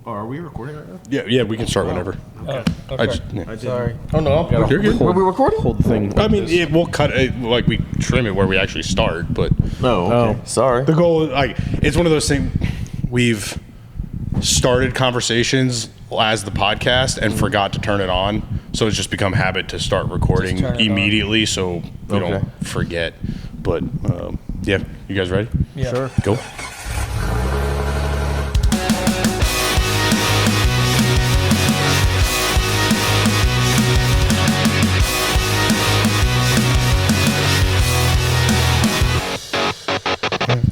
are we recording right now? Yeah, we can start whenever. Okay. Sorry. Oh no, you're good. Were we recording? Hold the thing. I mean, we'll cut it, like we trim it where we actually start, but No. Okay. Sorry. the goal, like, it's one of those things. We've started conversations as the podcast and forgot to turn it on, so it's just become habit to start recording immediately, so we don't forget. But yeah, you guys ready? Yeah. Sure. Go.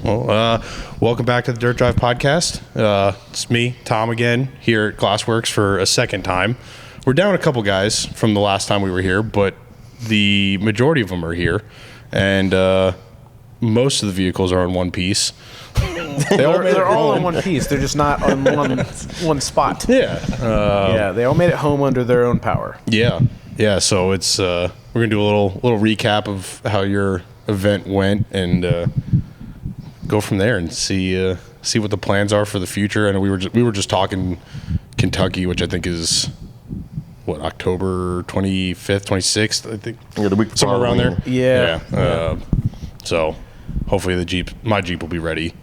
Well, welcome back to the Dirt Drive podcast. It's me, Tom, again, here at GlasWerks for a second time. We're down a couple guys from the last time we were here, but the majority of them are here, and most of the vehicles are in one piece. They're all in one piece. They're just not on one spot. Yeah. They all made it home under their own power. Yeah. So it's we're gonna do a little recap of how your event went and go from there and see what the plans are for the future. And we were just talking Kentucky, which I think is what, October 25th, 26th, I think. Yeah, the week somewhere around there. Yeah. So hopefully my Jeep will be ready.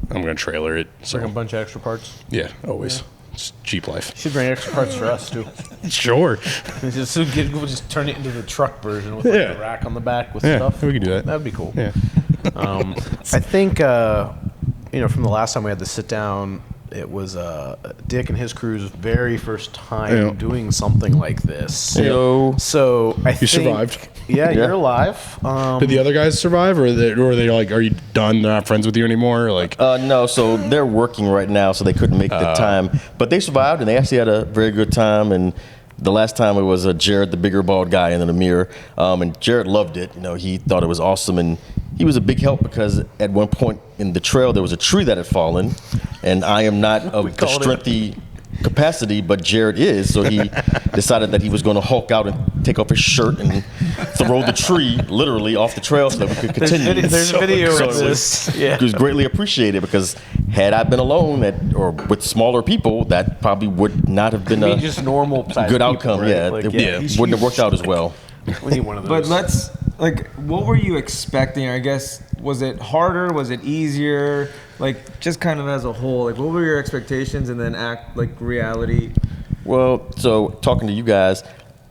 I'm gonna trailer it. So Bring a bunch of extra parts. yeah, always. It's Jeep life. Should bring extra parts for us too. Sure. We'll just turn it into the truck version with like a rack on the back with stuff. We can do that. That'd be cool. Yeah. I think from the last time we had to sit down, it was Dick and his crew's very first time doing something like this. So I think You survived. Yeah, you're alive. Did the other guys survive, or are they like, are you done? They're not friends with you anymore? Like, No, so they're working right now, so they couldn't make the time. But they survived, and they actually had a very good time. And the last time it was Jared, the bigger bald guy, in the mirror. And Jared loved it. He thought it was awesome. And he was a big help because at one point in the trail, there was a tree that had fallen. And I am not of the strengthy capacity, but Jared is. So he decided that he was going to hulk out and take off his shirt and throw the tree literally off the trail so that we could continue. There's a video of this. It was greatly appreciated because had I been alone or with smaller people, that probably would not have been a just normal good outcome. Right? Yeah, Like, it wouldn't have worked out as well. We need one of those. But what were you expecting? I guess, was it harder? Was it easier? Like, just kind of as a whole, like, what were your expectations and then reality? Well, so talking to you guys,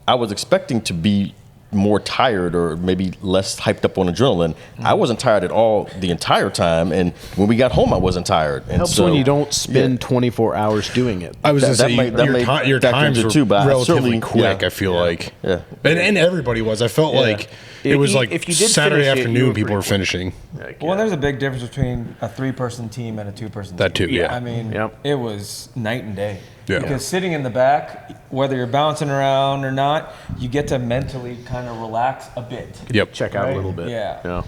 I was expecting to be more tired or maybe less hyped up on adrenaline. I wasn't tired at all the entire time, and when we got home, I wasn't tired. And helps when you don't spend 24 hours doing it. I was going to say, your times were too, but relatively quick, I feel like. Yeah. And everybody was. I felt like it was like if you did Saturday finish it, afternoon people were finishing. Well, there's a big difference between a 3-person team and a 2-person team. That too, yeah. I mean, it was night and day. Yeah. Because sitting in the back, whether you're bouncing around or not, you get to mentally kind of relax a bit. Yep. Check out a little bit. Yeah.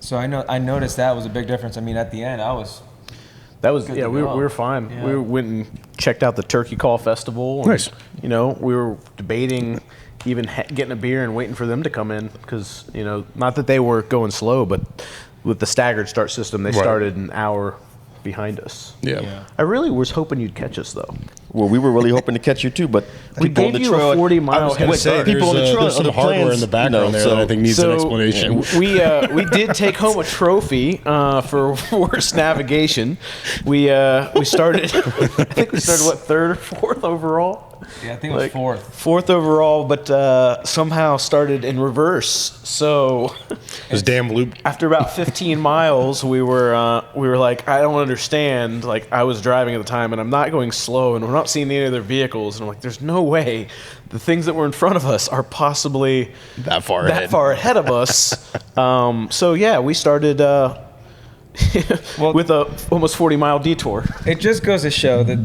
So I noticed that was a big difference. I mean, at the end, we were fine. Yeah. We went and checked out the Turkey Call Festival. And, Nice. We were debating even getting a beer and waiting for them to come in because, not that they were going slow, but with the staggered start system, they started an hour behind us. Yeah. I really was hoping you'd catch us, though. Well, we were really hoping to catch you too, but We gave you a 40-mile head start. people on the trail, there's some hardware in the background there that I think needs an explanation. We did take home a trophy for worst navigation. We started. I think we started third or fourth overall. Yeah, I think it was fourth. Fourth overall, but somehow started in reverse. So This damn loop. after about 15 miles, we were like, I don't understand. Like, I was driving at the time, and I'm not going slow, and we're not seeing any other vehicles. And I'm like, there's no way the things that were in front of us are possibly That far ahead of us. So yeah, we started with a almost 40-mile detour. It just goes to show that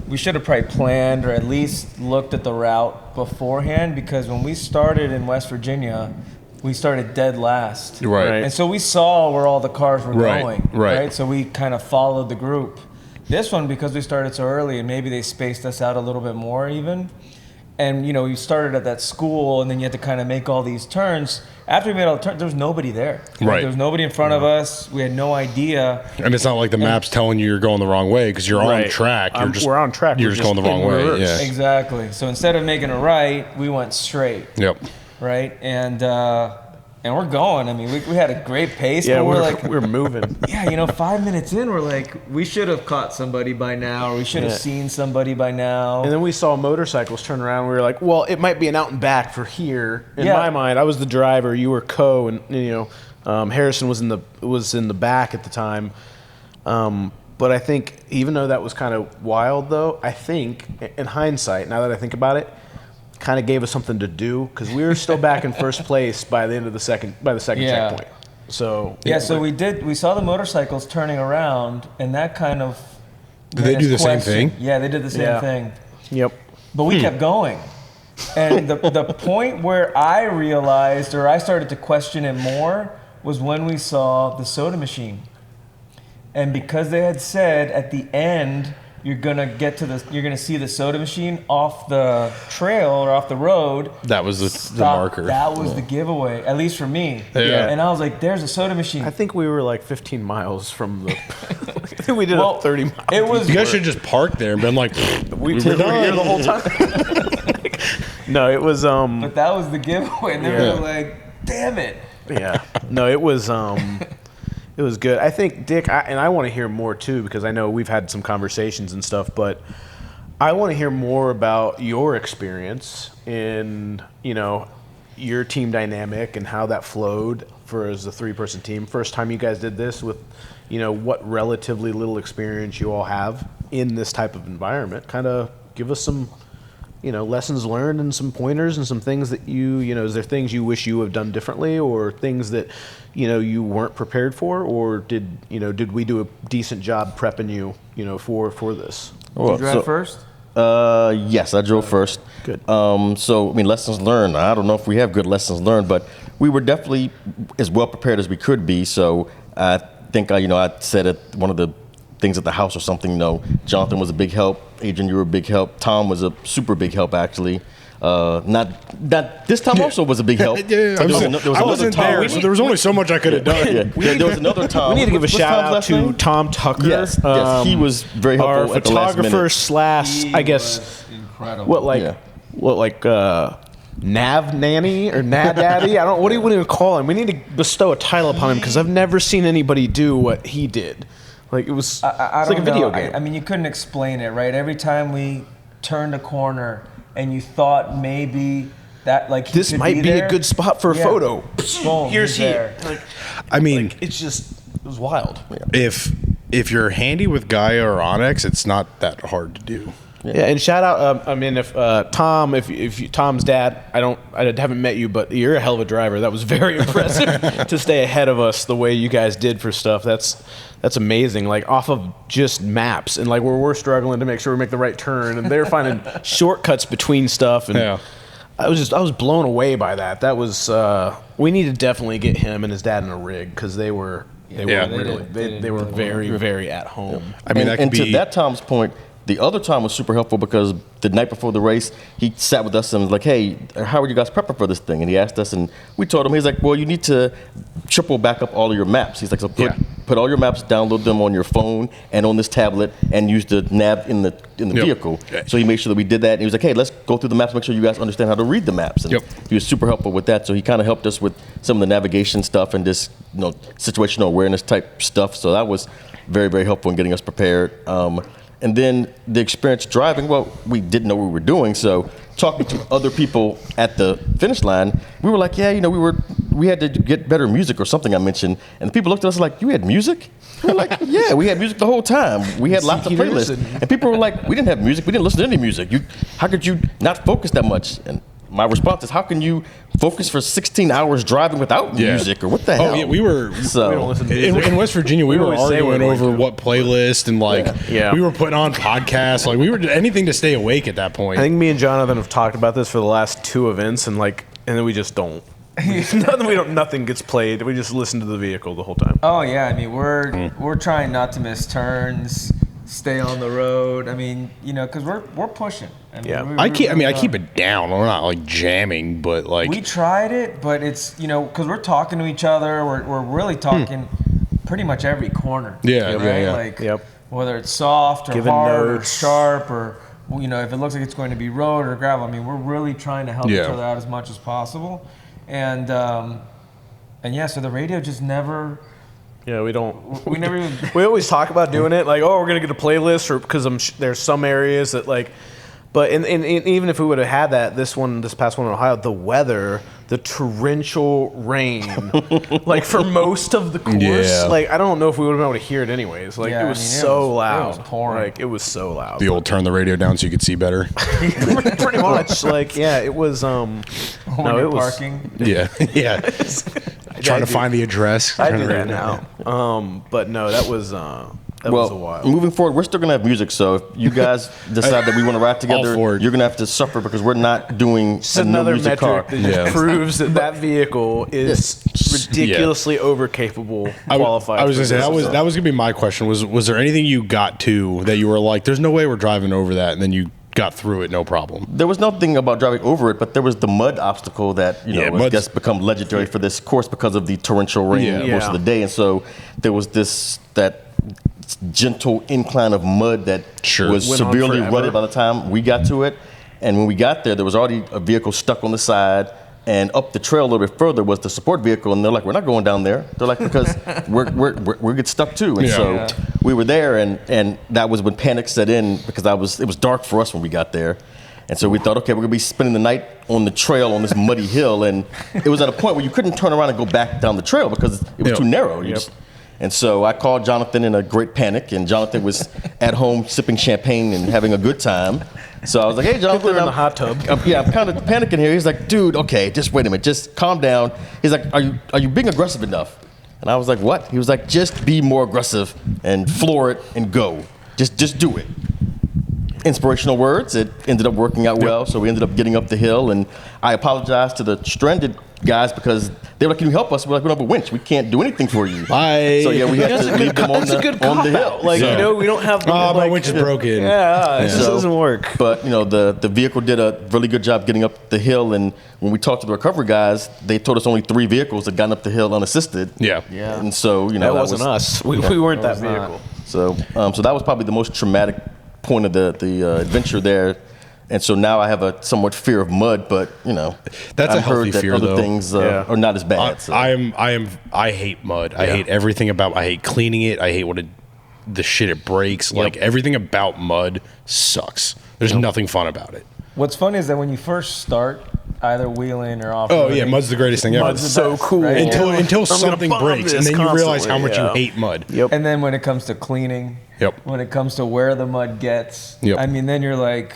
we should have probably planned or at least looked at the route beforehand, because when we started in West Virginia, we started dead last. Right. And so we saw where all the cars were going. Right. So we kind of followed the group. This one, because we started so early and maybe they spaced us out a little bit more even, And you know, we started at that school, and then you had to kind of make all these turns. After we made all the turns, there was nobody there. Right. There was nobody in front of us. We had no idea. And it's not like the map's telling you you're going the wrong way because you're on track. We're on track. You're just going the wrong way. Yeah. Exactly. So instead of making a right, we went straight. Yep. Right. And we're going. I mean, we had a great pace. Yeah, but we're moving. Yeah, you know, 5 minutes in, we're like, we should have caught somebody by now, or we should have seen somebody by now. And then we saw motorcycles turn around. We were like, well, it might be an out and back for here. In my mind, I was the driver, you were and you know, Harrison was in the back at the time. But I think even though that was kind of wild, though, I think in hindsight, now that I think about it, kind of gave us something to do because we were still back in first place by the end of the second checkpoint. So so we saw the motorcycles turning around, and that kind of did they do the same thing? Yeah, they did the same thing. Yep. But we kept going, and the point where I realized, or I started to question it more, was when we saw the soda machine, and because they had said at the end, you're gonna see the soda machine off the trail or off the road. That was the marker. That was the giveaway, at least for me. Yeah. And I was like, "There's a soda machine." I think we were like 15 miles from the. I think we did a 30 miles. It was. You guys should just park there and been like, we were here the whole time. No, it was. But that was the giveaway, and they were like, "Damn it!" Yeah. No, it was. It was good. I think, Dick, and I want to hear more too because I know we've had some conversations and stuff, but I want to hear more about your experience in, you know, your team dynamic and how that flowed for as a 3-person team. First time you guys did this with, you know, what relatively little experience you all have in this type of environment. Kind of give us some, you know, lessons learned and some pointers and some things that you know, is there things you wish you have done differently or things that, you know, you weren't prepared for, or did we do a decent job prepping you, you know, for this? Did you drive first? Yes, I drove first. Good. So, I mean, lessons learned. I don't know if we have good lessons learned, but we were definitely as well prepared as we could be. So I think, I said at one of the things at the house or something, you know, Jonathan was a big help. Adrian, you were a big help. Tom was a super big help, actually. Not this time also was a big help. I wasn't there, so there was only so much I could have done. There was another Tom. We need to give a shout out to Tom Tucker. Yes, he was very helpful our at the last minute. photographer / I guess incredible. what Nav Nanny or Nad Daddy? I don't. What do you want to call him? We need to bestow a title upon him because I've never seen anybody do what he did. Like it was. It's like a video game. I mean, you couldn't explain it, right? Every time we turned a corner. And you thought maybe that this might be a good spot for a photo. Boom, here's here. I mean, it was wild. If you're handy with Gaia or Onyx, it's not that hard to do. Yeah, and shout out. I mean, if Tom, Tom's dad, I haven't met you, but you're a hell of a driver. That was very impressive to stay ahead of us the way you guys did for stuff. That's amazing. Like off of just maps and like where we're struggling to make sure we make the right turn, and they're finding shortcuts between stuff. And I was blown away by that. That was we need to definitely get him and his dad in a rig because they were very very at home. I mean, and to that Tom's point. The other Tom was super helpful because the night before the race, he sat with us and was like, "Hey, how are you guys prepping for this thing?" And he asked us, and we told him, he's like, "Well, you need to triple back up all of your maps." He's like, "So put all your maps, download them on your phone and on this tablet, and use the nav in the vehicle." So he made sure that we did that. And he was like, "Hey, let's go through the maps, make sure you guys understand how to read the maps." And he was super helpful with that. So he kind of helped us with some of the navigation stuff and just situational awareness type stuff. So that was very, very helpful in getting us prepared. And then the experience driving, well, we didn't know what we were doing. So talking to other people at the finish line, we were like, we had to get better music or something I mentioned. And the people looked at us like, "You had music?" We were like, "Yeah, we had music the whole time. We had lots of playlists." And people were like, "We didn't have music. We didn't listen to any music. How could you not focus that much?" And my response is, how can you focus for 16 hours driving without music, or what the hell? Oh, yeah, we don't listen to music. In West Virginia, we were arguing over what playlist and we were putting on podcasts. Like we were anything to stay awake at that point. I think me and Jonathan have talked about this for the last 2 events, and then we just don't. Nothing gets played. We just listen to the vehicle the whole time. Oh yeah, I mean we're trying not to miss turns. stay on the road. I mean, because we're pushing. I mean, Yeah. I keep it down. We're not like jamming, but like we tried it, but it's because we're talking to each other. We're really talking pretty much every corner. Yeah, right? yeah. Like Yep. whether it's soft or Giving hard or notes. sharp or if it looks like it's going to be road or gravel. I mean, we're really trying to help each other out as much as possible, and yeah, so the radio just never. Yeah, we don't. We never even. We always talk about doing it, like, oh, we're gonna get a playlist, or because there's some areas that like, but even if we would have had that, this past one in Ohio, the weather, the torrential rain, like for most of the course, like I don't know if we would have been able to hear it anyways. Like it was so loud, it was pouring. like it was so loud. the old turn the radio down so you could see better. Pretty much, like yeah, it was. When No, you're it was. parking. Yeah, yeah. Trying to find the address. I turn do the that radio now. But no, that was a while. moving forward, we're still gonna have music. So if you guys decide that we want to ride together, for it. you're gonna have to suffer because we're not doing It's a no another music car. metric that just proves that vehicle is ridiculously overcapable. Qualified. I was for gonna say this. that was gonna be my question. Was there anything you got to that you were like, "There's no way we're driving over that," and then you got through it, no problem? There was nothing about driving over it, but there was the mud obstacle that I mud's- guess become legendary for this course because of the torrential rain most of the day, and so there was that gentle incline of mud that was Went on severely forever. rutted by the time we got to it. And when we got there was already a vehicle stuck on the side, and up the trail a little bit further was the support vehicle, and they're like, we're not going down there. They're like, because we're get stuck too. And so we were there, and that was when panic set in because it was dark for us when we got there. And so we thought, okay, we're gonna be spending the night on the trail on this muddy hill, and it was at a point where you couldn't turn around and go back down the trail because it was too narrow. And so I called Jonathan in a great panic, and Jonathan was at home sipping champagne and having a good time. So I was like, hey, Jonathan. People are in the hot tub. I'm kind of panicking here. He's like, dude, okay, just wait a minute. Just calm down. He's like, are you being aggressive enough? And I was like, what? He was like, just be more aggressive and floor it and go. Just do it. Inspirational words. It ended up working out well, so we ended up getting up the hill, and I apologized to the stranded guys because they were like, can you help us? We're like, we don't have a winch. We can't do anything for you. Bye. So yeah, we had to leave them on the hill. Like, So- we don't have the, my winch is broken. Yeah, it just So- doesn't work. But the vehicle did a really good job getting up the hill, and when we talked to the recovery guys, they told us only 3 vehicles had gotten up the hill unassisted. Yeah. And so That wasn't us. We weren't that vehicle. So so that was probably the most traumatic point of the adventure there. And so now I have a somewhat fear of mud, but That's a I've healthy heard that fear, other though. things are not as bad. So. I hate mud. I hate everything about. I hate cleaning it. I hate the shit it breaks. Like everything about mud sucks. There's nothing fun about it. What's funny is that when you first start either wheeling or off. Oh yeah, mud's the greatest thing ever. Mud's the so best, cool. right? Until gonna something bomb breaks, and this then you realize how constantly, much you hate mud. Yep. And then when it comes to cleaning, when it comes to where the mud gets, I mean, then you're like,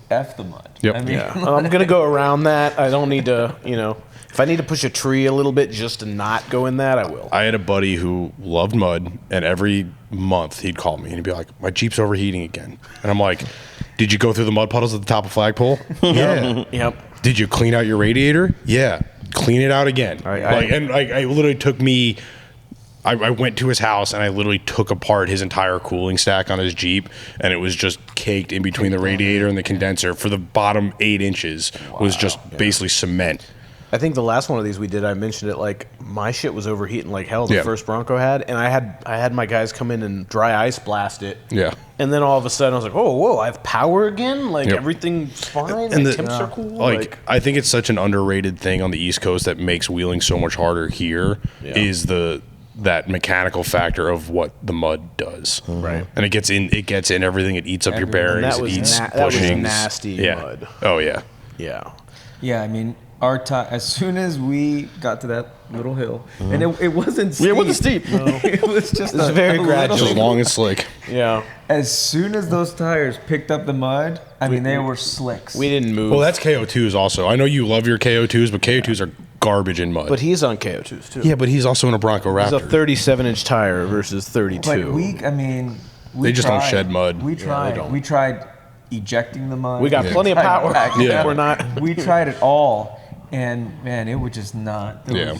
F the mud. Yep. I mean, I'm gonna go around that. I don't need to, if I need to push a tree a little bit just to not go in that, I will. I had a buddy who loved mud, and every month he'd call me and he'd be like, "My Jeep's overheating again," and I'm like, "Did you go through the mud puddles at the top of Flagpole?" Yeah. Yep. Did you clean out your radiator? Yeah. Clean it out again. I literally took me. I went to his house and I literally took apart his entire cooling stack on his Jeep, and it was just caked in between the radiator and the condenser. For the bottom 8 inches was just basically cement. I think the last one of these we did, I mentioned it, like my shit was overheating like hell, the first Bronco had, and I had my guys come in and dry ice blast it. Yeah. And then all of a sudden I was like, oh, whoa, I have power again? Like everything's fine, And the the- temps are cool. Like, I think it's such an underrated thing on the East Coast that makes wheeling so much harder here is that mechanical factor of what the mud does. Right. And it gets in everything. It eats up your bearings. that was It eats that was bushings. nasty mud. Oh yeah. Yeah. yeah, I mean, our time, as soon as we got to that little hill, and it wasn't steep. Yeah, it wasn't steep. It was just was very gradual. Just long and slick. Yeah. As soon as those tires picked up the mud, I mean, they were slicks. We didn't move. Well, that's KO2s also. I know you love your KO2s, but KO2s are garbage in mud. but he's on KO2s too. yeah, but he's also in a Bronco It's a Raptor. 37-inch tire versus 32. But we They just don't tried. shed mud. We they tried. don't. We tried ejecting the mud. We got plenty of tried power. backing Yeah. up. We're not. We tried it all, and man, it would just not. It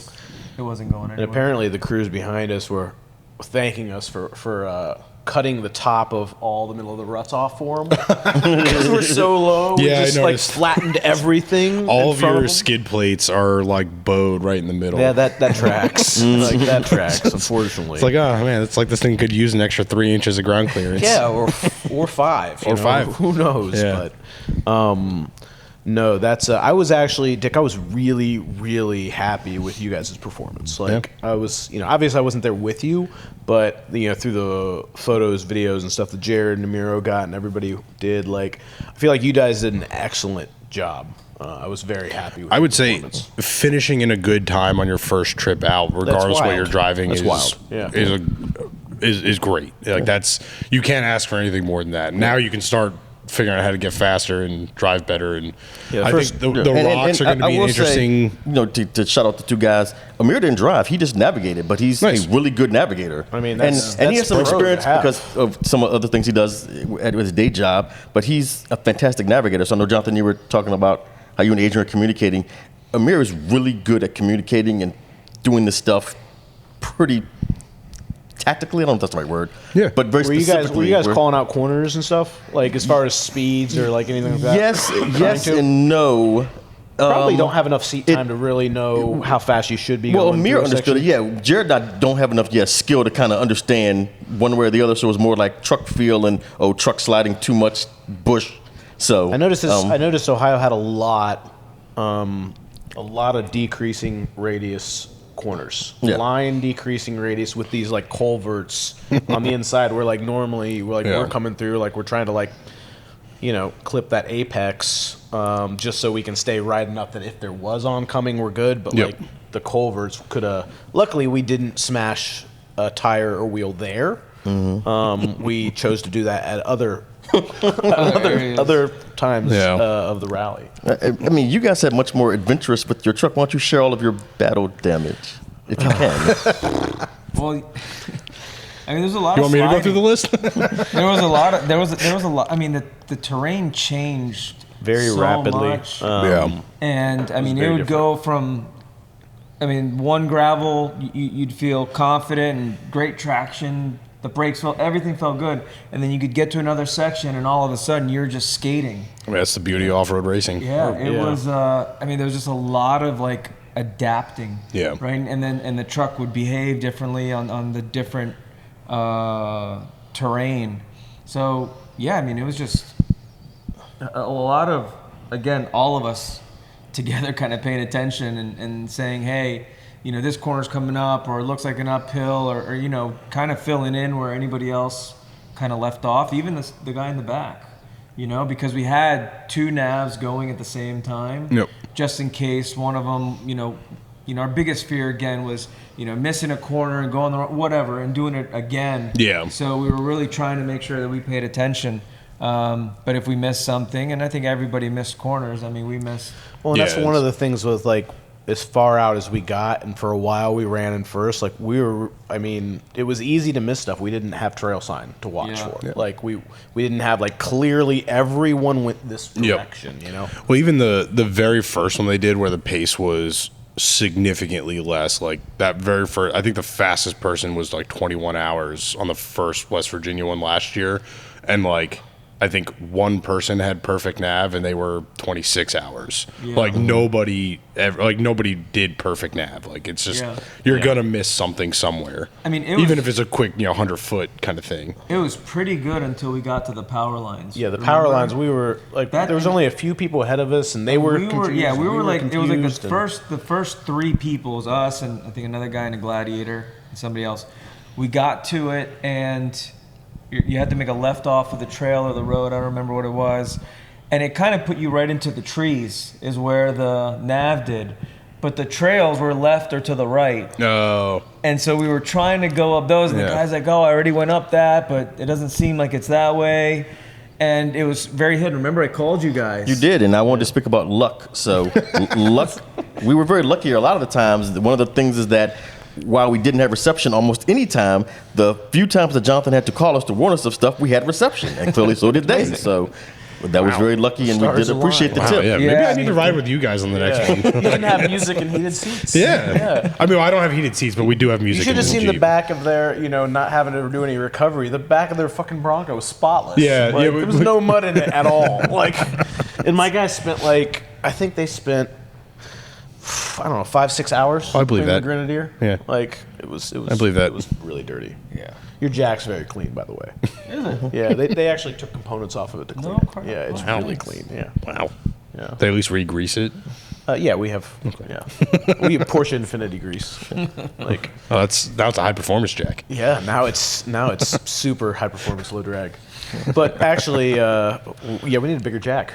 wasn't going And anywhere. apparently the crews behind us were thanking us for cutting the top of all the middle of the ruts off for him because we're so low. Yeah, we just I like noticed. flattened everything. All in of front your him. skid plates are like bowed right in the middle. Yeah, that tracks. Like that tracks. Unfortunately, It's like, oh man, it's like this thing could use an extra 3 inches of ground clearance. yeah, or 5, you Or know? 5. Who knows? Yeah. But no, that's. I was actually, Dick. I was really, really happy with you guys' performance. Like, I was, obviously I wasn't there with you, but through the photos, videos, and stuff that Jared and Namiro got and everybody did, like, I feel like you guys did an excellent job. I was very happy with I your would say performance. finishing in a good time on your first trip out, regardless of what wild. you're driving, That's is wild. Yeah. is great. Like you can't ask for anything more than that. Now you can start figuring out how to get faster and drive better. And Yeah, I first- think the rocks are going to be an interesting. Say, to shout out the two guys, Amir didn't drive; he just navigated, but he's Nice. a really good navigator. I mean, and that's he has some pro to experience have. because of some other things he does at his day job. But he's a fantastic navigator. So I know, Jonathan, you were talking about how you and Adrian are communicating. Amir is really good at communicating and doing this stuff pretty tactically. I don't know if that's the right word. Yeah. But very Were you specifically. guys calling out corners and stuff, like as far as speeds or like anything like that? Yes, and no. Probably don't have enough seat time to really know how fast you should be. Well, going Amir through a understood it. section. Yeah, Jared and I don't have enough skill to kind of understand one way or the other. So it was more like truck feel and truck sliding too much bush. So I noticed this. I noticed Ohio had a lot of decreasing radius corners, Yeah. line decreasing radius with these like culverts on the inside. Where like normally we're coming through, like we're trying to clip that apex just so we can stay right enough that if there was oncoming, we're good. But Yep. like the culverts could have. Luckily, we didn't smash a tire or wheel there. We chose to do that at other times Yeah. of the rally. I mean, you guys have much more adventurous with your truck. Why don't you share all of your battle damage if you can? Well, I mean, there's a lot. You of want me to go sliding. through the list? There was a lot of there was a lot. I mean, the terrain changed Very so rapidly. much. Yeah. And I mean, it very would go from, one gravel, you'd feel confident and great traction. The brakes everything felt good. And then you could get to another section, and all of a sudden you're just skating. I mean, that's the beauty of off-road racing. Yeah, it yeah. was. There was just a lot of adapting. Yeah. Right, and the truck would behave differently on the different terrain. So yeah, I mean, it was just a lot of, again, all of us together kind of paying attention and saying, hey, this corner's coming up, or it looks like an uphill, or kind of filling in where anybody else kind of left off, even the guy in the back, because we had two navs going at the same time. Yep. Just in case one of them, our biggest fear again was, missing a corner and going the wrong, whatever, and doing it again. Yeah. So we were really trying to make sure that we paid attention. But if we missed something, and I think everybody missed corners. I mean, we missed. Well, and Yeah, that's one of the things with as far out as we got, and for a while we ran in first. It was easy to miss stuff. We didn't have trail sign to watch Yeah. for. Yeah. We didn't have clearly everyone went this direction. Well, even the very first one they did, where the pace was significantly less, like that very first, I think the fastest person was 21 hours on the first West Virginia one last year, and I think one person had perfect nav and they were 26 hours. Yeah. Nobody did perfect nav. It's just you're gonna miss something somewhere. I mean, even if it's a quick 100-foot kind of thing. It was pretty good until we got to the power lines. Yeah, the power Remember? lines. We were That- there was only a few people ahead of us, and they were confused. Yeah, we were it was confused, the first three people, was us and I think another guy in a Gladiator and somebody else. We got to it, and you had to make a left off of the trail or the road. I don't remember what it was, and it kind of put you right into the trees, is where the nav did. But the trails were left or to the right. No. And so we were trying to go up those, and the Yeah. guy's like, "Oh, I already went up that, but it doesn't seem like it's that way." And it was very hidden. Remember, I called you guys. You did, and I wanted to speak about luck. So, luck, we were very lucky a lot of the times. One of the things is that while we didn't have reception almost any time, the few times that Jonathan had to call us to warn us of stuff, we had reception, and clearly so did they. So, that was very lucky, and we Stars did appreciate the Wow, tip. yeah. Maybe Yeah, I need to ride with you guys on the next one. You didn't have music and heated seats. Yeah. I mean, I don't have heated seats, but we do have You music. should have in seen the Jeep. back of their, not having to do any recovery. The back of their fucking Bronco was spotless. Yeah, Like, yeah, there was no mud in it at all. Like, and my guys spent I think they spent, I don't know, 5-6 hours. I believe cleaning that. The Grenadier. Yeah. Like it was. I believe that. It was really dirty. Yeah. Your jack's very clean, by the way. Is it? Yeah, they actually took components off of it to clean No it. crap. Yeah, it's Wow. really clean. Yeah. Wow. Yeah. They at least re-grease it. Yeah, we have. Yeah, we have Porsche Infinity grease. Like, Oh, that's a high performance jack. yeah, now it's super high performance low drag. But actually, yeah, we need a bigger jack.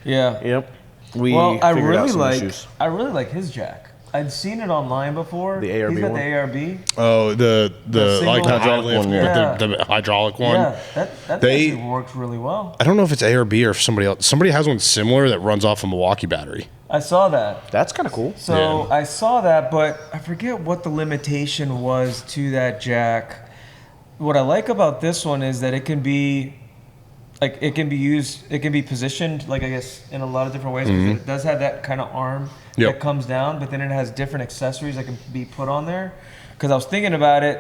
Yeah. Yep. We Well, I figured out really some like issues. his jack. I'd seen it online before. The ARB He's got one? the ARB. Oh, the single like the high hydraulic lift one, with yeah. the hydraulic one. Yeah, that They- actually works really well. I don't know if it's ARB or if somebody else. Somebody has one similar that runs off a Milwaukee battery. I saw that. That's kind of cool. So Yeah. I saw that, but I forget what the limitation was to that jack. What I like about this one is that it can be positioned, like I guess, in a lot of different ways. 'Cause it does have that kind of arm Yep. that comes down, but then it has different accessories that can be put on there. Because I was thinking about it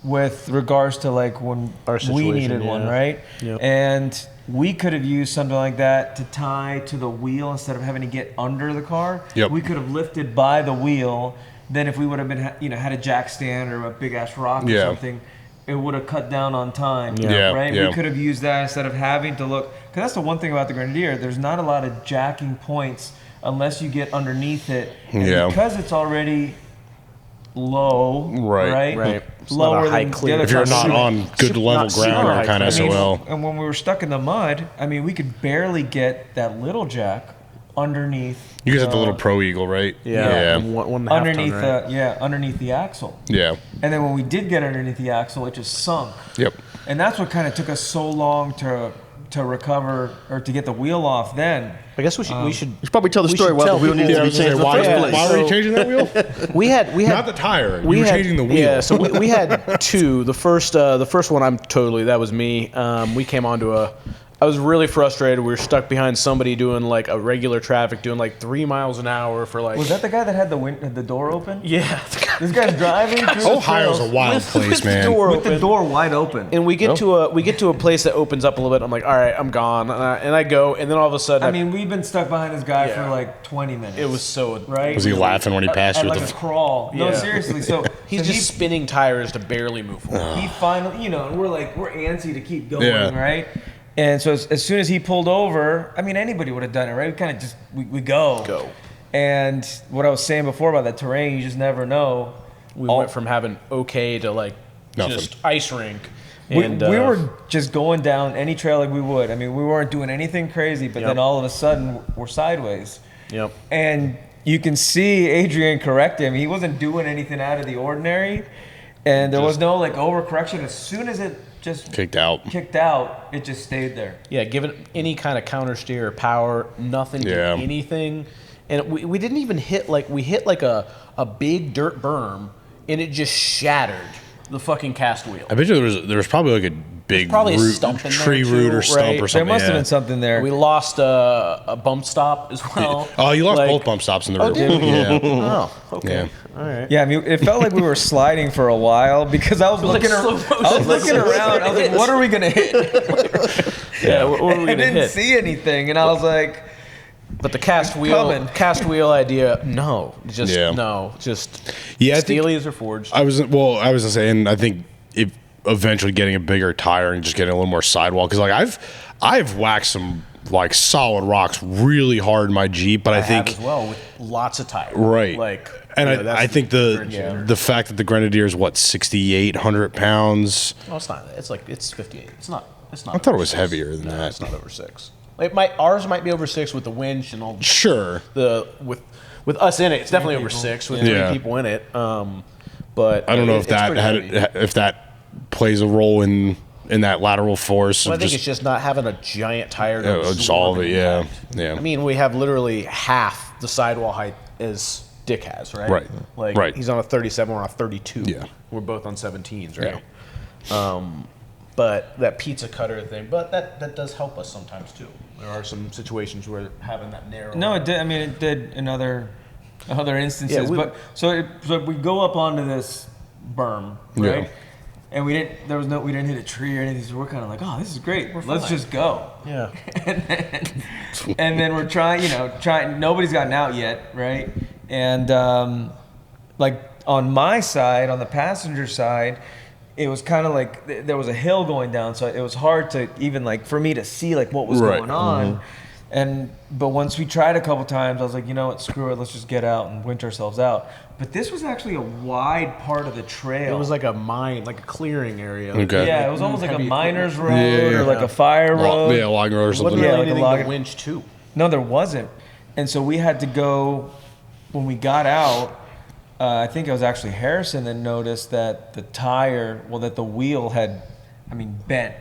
with regards to like when Our we situation, needed one, yeah. right? Yep. And we could have used something like that to tie to the wheel instead of having to get under the car. Yep. We could have lifted by the wheel. Then if we would have been, had a jack stand or a big ass rock or Yeah. something, it would have cut down on time. Yeah, Right? yeah. We could have used that instead of having to look. Because that's the one thing about the Grenadier. There's not a lot of jacking points unless you get underneath it. And Yeah. because it's already low, Right. Right. It's not Lower a high than clear. the other If you're cars. not on good level super ground, high you're kind of clean. SOL. And when we were stuck in the mud, I mean, we could barely get that little jack underneath. You guys have the little Pro Eagle, right? Yeah. Yeah. One and a half underneath ton, right? underneath the axle. Yeah. And then when we did get underneath the axle, it just sunk. Yep. And that's what kind of took us so long to recover or to get the wheel off then. I guess we should. You should probably tell the story should why the tell wheel people- needed to I be was gonna changed in say, the first yeah, place. why were you So- changing that wheel? we had Not the tire. You were had- changing the wheel. Yeah, so we had two. The first one, that was me. We came onto I was really frustrated. We were stuck behind somebody doing like a regular traffic, doing like 3 miles an hour for like. Was that the guy that had the door open? Yeah. This guy's driving through the Ohio's a trails wild place, with the man. door with the open. door wide open. And we get to a place that opens up a little bit. I'm like, all right, I'm gone, and I go, and then all of a sudden, I mean, we've been stuck behind this guy Yeah. for like 20 minutes. it was so right. Was he laughing when he passed At you? like with a the crawl. No, Yeah. seriously. So he's so just spinning tires to barely move forward. he finally, and we're antsy to keep going, Yeah. right? And so as soon as he pulled over, I mean, anybody would have done it, right? We kind of just we go. Go. And what I was saying before about that terrain, you just never know. We went from having okay to like Nothing. just ice rink. We, And we were just going down any trail like we would. I mean, we weren't doing anything crazy, but Yep. then all of a sudden we're sideways. Yep. And you can see Adrian correct him. He wasn't doing anything out of the ordinary. And there was no like overcorrection. As soon as it just kicked out. it just stayed there. Yeah, give it any kind of counter steer or power, nothing, Yeah. anything. And we didn't even hit we hit like a big dirt berm, and it just shattered the fucking cast wheel. I bet you there was probably like a big probably a root, stump in there tree root too, or stump right? or There something. must have yeah. been something there. We lost a bump stop as well. Oh, you lost Like- both bump stops in the Oh, root. did we? Yeah. Oh, okay. Yeah. All right. Yeah, I mean, it felt like we were sliding for a while because I was looking, slow motion. I was looking around. I was like, "What are we gonna hit?" Yeah, what were we I gonna didn't hit? see anything, and I was like, But the cast wheel idea, no, just Yeah. no, just Yeah, I think- Steelies are forged. I was gonna say, and I think if eventually getting a bigger tire and just getting a little more sidewall, because like I've waxed some like solid rocks really hard in my Jeep, but I have think as well with lots of tire. right, Like, and you know, that's I think differentiator. the fact that the Grenadier is what 6,800 pounds. No, it's not. It's 58. It's not. It's not. I thought it over was 6. heavier than No, that. It's not over 6. Ours might be over 6 with the winch and all Sure. with us in it. It's definitely over 6 with Yeah. 3 people in it. But I don't know if it's that pretty heavy. if that plays a role in that lateral force. Well, I of think just, it's just not having a giant tire. To yeah, just all of absorb it. Yeah, impact. yeah. I mean, we have literally half the sidewall height as Dick has, right? Right. Like Right. he's on a 37, we're on a 32. Yeah. We're both on 17s, right? but that pizza cutter thing. But that does help us sometimes too. There are some situations where having that narrow. No, it did. I mean, it did in other instances. Yeah, but so we go up onto this berm, right? Yeah. And we didn't hit a tree or anything. So we're kind of like, oh, this is great. Let's just go. Yeah. And then we're trying. Nobody's gotten out yet, right? And like on my side, on the passenger side, it was kind of like there was a hill going down, so it was hard to even like for me to see like what was going on. But once we tried a couple times, I was like, you know what, screw it, let's just get out and winch ourselves out. But this was actually a wide part of the trail. It was like a mine, like a clearing area. Okay. Yeah, it was almost like a miner's road Yeah. or like a fire road. Yeah, logging road or something. Wasn't really Yeah, like a anything log- to winch to. No, there wasn't. And so we had to go, when we got out, I think it was actually Harrison that noticed that that the wheel had, bent.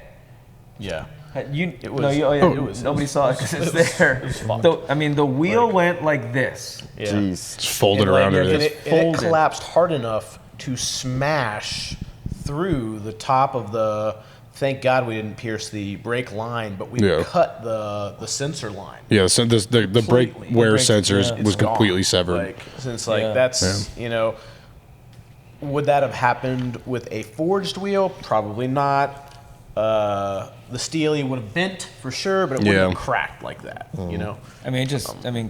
Yeah. Nobody saw it because it's there. The wheel went like this. Yeah. Jeez. It's folded And like, around yeah, everything. it's And it folded. collapsed hard enough to smash through the top of the. Thank God we didn't pierce the brake line, but we cut the sensor line. Yeah, so the brake Completely. wear The brake- sensor yeah. was It's gone. completely severed. Like, since like Yeah. that's would that have happened with a forged wheel? Probably not. The steely would have bent for sure, but it wouldn't have cracked like that.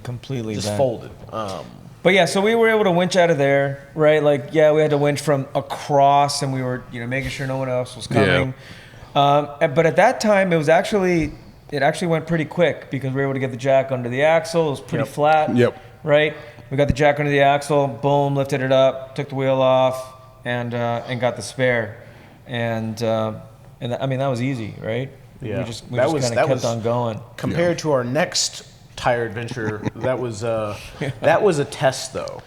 Completely Just bent. folded. But yeah, so we were able to winch out of there, right? Like, yeah, we had to winch from across, and we were, making sure no one else was coming. But at that time, it actually went pretty quick because we were able to get the jack under the axle. It was pretty flat. Yep. Right. We got the jack under the axle. Boom, lifted it up, took the wheel off, and got the spare. And that was easy, right? Yeah. We just kind of kept on going. Compared to our next tire adventure, that was a test though.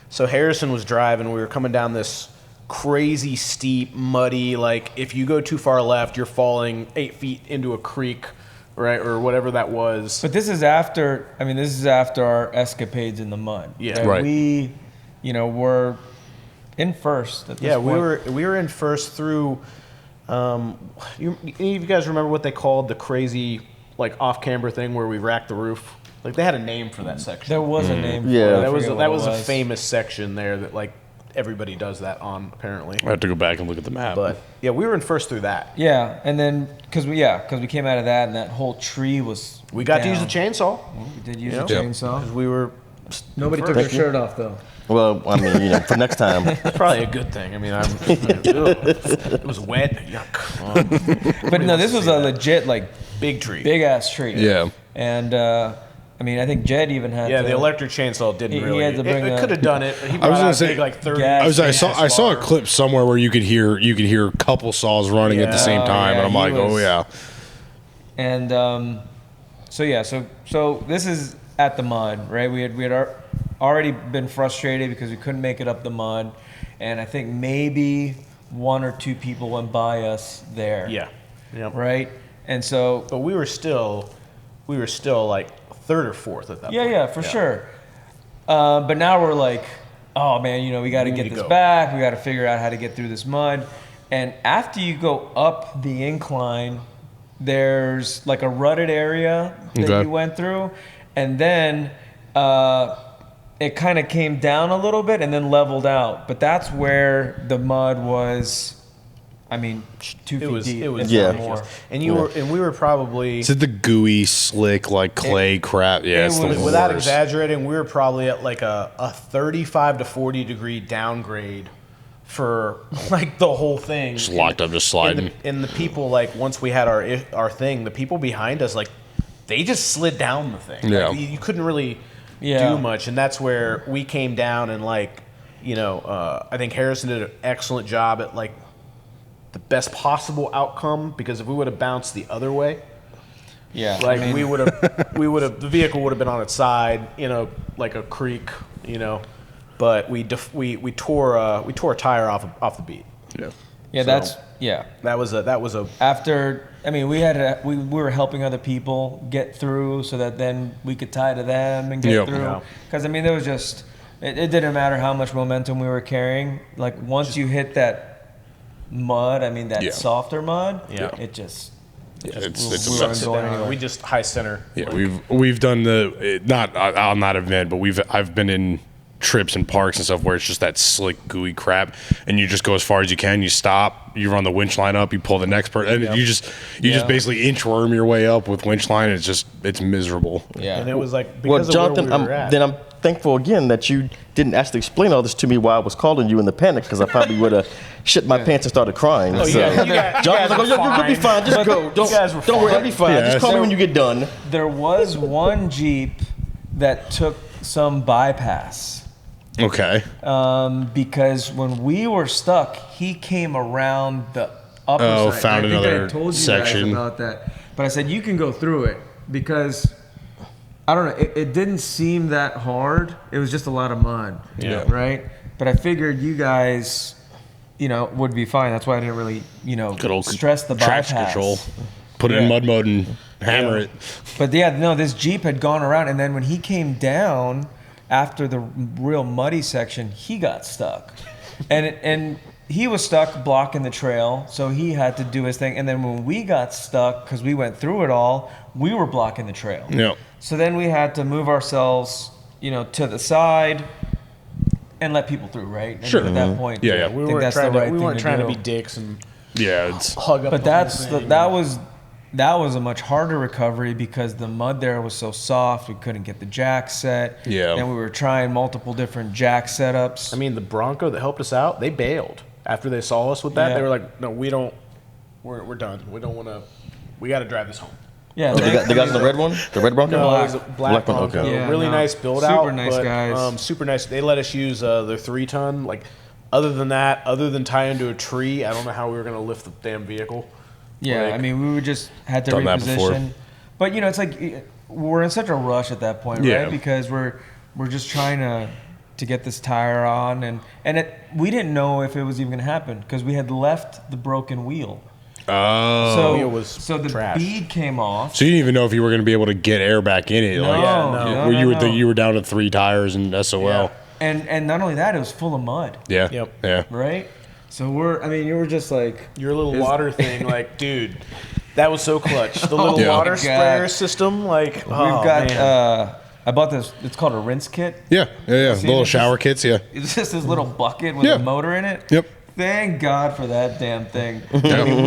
So Harrison was driving. We were coming down this crazy steep, muddy. Like if you go too far left, you're falling 8 feet into a creek, right, or whatever that was. But this is after. This is after our escapades in the mud. Yeah. Right. We, were in first at this point. we were in first through. Any of you guys remember what they called the crazy like off-camber thing where we racked the roof? Like they had a name for that section. There was a name. Yeah. for it. I that was forget that what it was a famous section there that like everybody does that on apparently. I have to go back and look at the map. But yeah, we were in first through that. Yeah, and then because we came out of that, and that whole tree was. We got to use the down. chainsaw. We did use Yeah. the chainsaw. Because we were. Nobody took their shirt off though. Well, for next time. That's probably a good thing. It was wet. Yuck. But no, this was a legit Big tree. big ass tree. Yeah. And I think Jed even had. Yeah, to, the electric chainsaw didn't He really. had to bring it a- could have done it. But he I was brought gonna out say- a big, like 30. Gas. I saw a clip somewhere where you could hear a couple saws running at the same Yeah. time, Yeah, and I'm he like, oh was- yeah. And so this is at the mud, right? We had already been frustrated because we couldn't make it up the mud, and I think maybe one or two people went by us there. Yeah. Yep. Right. And so But we were still like third or fourth at that point. yeah, for sure. But now we're like, oh man, we got to We get need to this go. back. We got to figure out how to get through this mud. And after you go up the incline, there's like a rutted area that Okay. you went through, and then it kind of came down a little bit and then leveled out. But that's where the mud was. 2 feet deep. It was if not ridiculous. more. And we were probably Is it the gooey, slick, like clay crap? Yeah, it's the was- worst. without exaggerating, we were probably at like a 35 to 40 degree downgrade for like the whole thing. Just locked up, just sliding. And the people like once we had our thing, the people behind us like they just slid down the thing. Yeah. Like, you couldn't really Yeah. do much, and that's where we came down and I think Harrison did an excellent job at like the best possible outcome, because if we would have bounced the other way, Yeah. like we would have the vehicle would have been on its side, like a creek, but we tore a tire off the beat. Yeah. Yeah. So- That was a after. We were helping other people get through so that then we could tie to them and get Yep. through. Yeah. Because there was just it didn't matter how much momentum we were carrying. Like once you hit mud. I mean that softer mud. Yeah. It just. It's we a weren't going anywhere. We just high center. Yeah, we've done not on that event, but I've been in trips and parks and stuff where it's just that slick gooey crap, and you just go as far as you can. You stop, you run the winch line up, you pull the next part, and you just basically inchworm your way up with winch line. It's miserable. Yeah, and it was like Well, because Jonathan, of where we were at. then I'm thankful again that you didn't actually explain all this to me while I was calling you in the panic, because I probably would have shit my pants and started crying. Oh, so. yeah, you guys Jonathan's like, were you'll be fine. Just go. Don't worry, I'll be fine. Just call me when you get done. there was one Jeep that took some bypass. Okay. Because when we were stuck, he came around the upper side. Found I think another I told you section guys about that. But I said, you can go through it because, I don't know, it didn't seem that hard. It was just a lot of mud. Yeah. Right? But I figured you guys, would be fine. That's why I didn't really, Good old stress the traction bypass. control. Put it in mud mode and hammer it. But this Jeep had gone around, and then when he came down after the real muddy section, he got stuck, and he was stuck blocking the trail, so he had to do his thing. And then when we got stuck, because we went through it all, we were blocking the trail. Yeah. So then we had to move ourselves, to the side and let people through, right? And Sure. At that point, Yeah, yeah. I we think weren't that's trying the to right we thing weren't trying to do. be dicks and Yeah. It's hug up. But the whole thing. that was a much harder recovery because the mud there was so soft. We couldn't get the jack set. Yeah. And we were trying multiple different jack setups. I mean, the Bronco that helped us out, they bailed after they saw us with that. Yeah. They were like, "No, we don't. We're done. We don't want to. We got to drive this home." yeah. The guys in the red one? The red Bronco? No, it was a black one, Bronco. okay. Yeah, really no. nice build Super out. nice but, guys. Super nice. They let us use their 3-ton. Like, other than that, other than tie into a tree, I don't know how we were gonna lift the damn vehicle. Yeah, Like, I mean, we would just had to Done that before. reposition. But it's like we're in such a rush at that point, Yeah. right? Because we're just trying to get this tire on, and we didn't know if it was even going to happen because we had left the broken wheel. Oh. So wheel was so the trash. bead came off. So you didn't even know if you were going to be able to get air back in it. No, You were down to 3 tires and SOL. Yeah. And not only that, it was full of mud, Yeah. Yep. Yeah. right? So you were just like Your little water thing, like, dude, that was so clutch. The little Yeah. water God. sprayer system, like, we've got. I bought this. It's called a rinse kit. Yeah. Yeah. See, Little it's shower kits. Yeah. It's just this little bucket with Yeah. a motor in it. Yep. Thank God for that damn thing. I mean,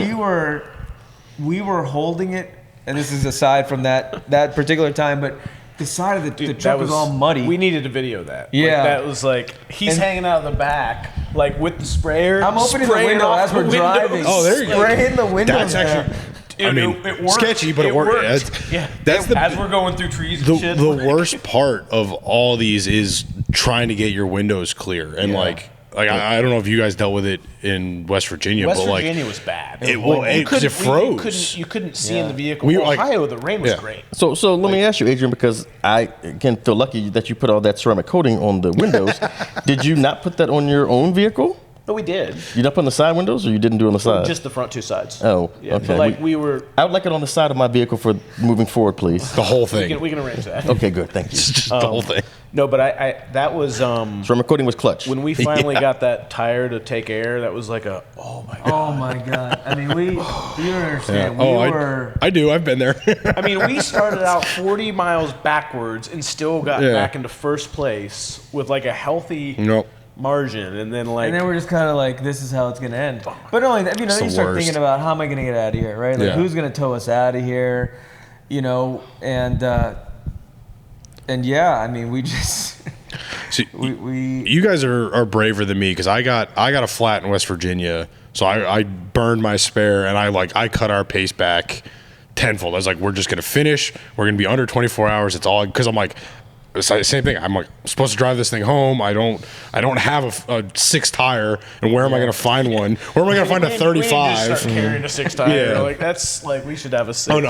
we were holding it, and this is aside from that particular time, but the side of the truck was all muddy. We needed to video that. Yeah. Like, that was like, he's And- hanging out of the back, like with the sprayer. I'm opening the spraying window off as we're the windows. driving. Oh, there you go. Spraying the windows. That's actually. Dude, I mean, it worked. sketchy, but it worked. Yeah. That's the as we're going through trees and the, shit. the like- worst part of all these is trying to get your windows clear and like I don't know if you guys dealt with it in West Virginia, West but like Virginia was bad. it froze. You couldn't see in the vehicle. We were like- Ohio, the rain was Yeah. great. So let me ask you, Adrian, because I again feel lucky that you put all that ceramic coating on the windows. Did you not put that on your own vehicle? No, we did. You not put on the side windows, or you didn't do it on the side? Just the front 2 sides. Oh, Yeah, okay. but like we were. I would like it on the side of my vehicle for moving forward, please. The whole thing. We can arrange that. Okay, good. Thank you. Just the whole thing. No, but I that was Ceramic coating was clutch. when we finally got that tire to take air. That was like oh my god. Oh my God! I mean, you don't understand. Oh, We were. I do. I've been there. I mean, we started out 40 miles backwards and still got Yeah. back into first place with like a healthy Nope. margin, and then like And then we're just kind of like, this is how it's going to end. But not only that, then the you start worst. thinking about how am I going to get out of here, right? Like, Yeah. who's going to tow us out of here, and yeah, I mean, we just, See, we you guys are braver than me because I got a flat in West Virginia, so I burned my spare and I cut our pace back tenfold. I was like, we're just gonna finish. We're gonna be under 24 hours. It's all because I'm like. Same thing. I'm like supposed to drive this thing home. I don't have a 6 tire, and where am I going to find one? Where am I going to find a we need to 35? start carrying a 6 tire. Yeah. Like that's like we should have a 6. Oh no,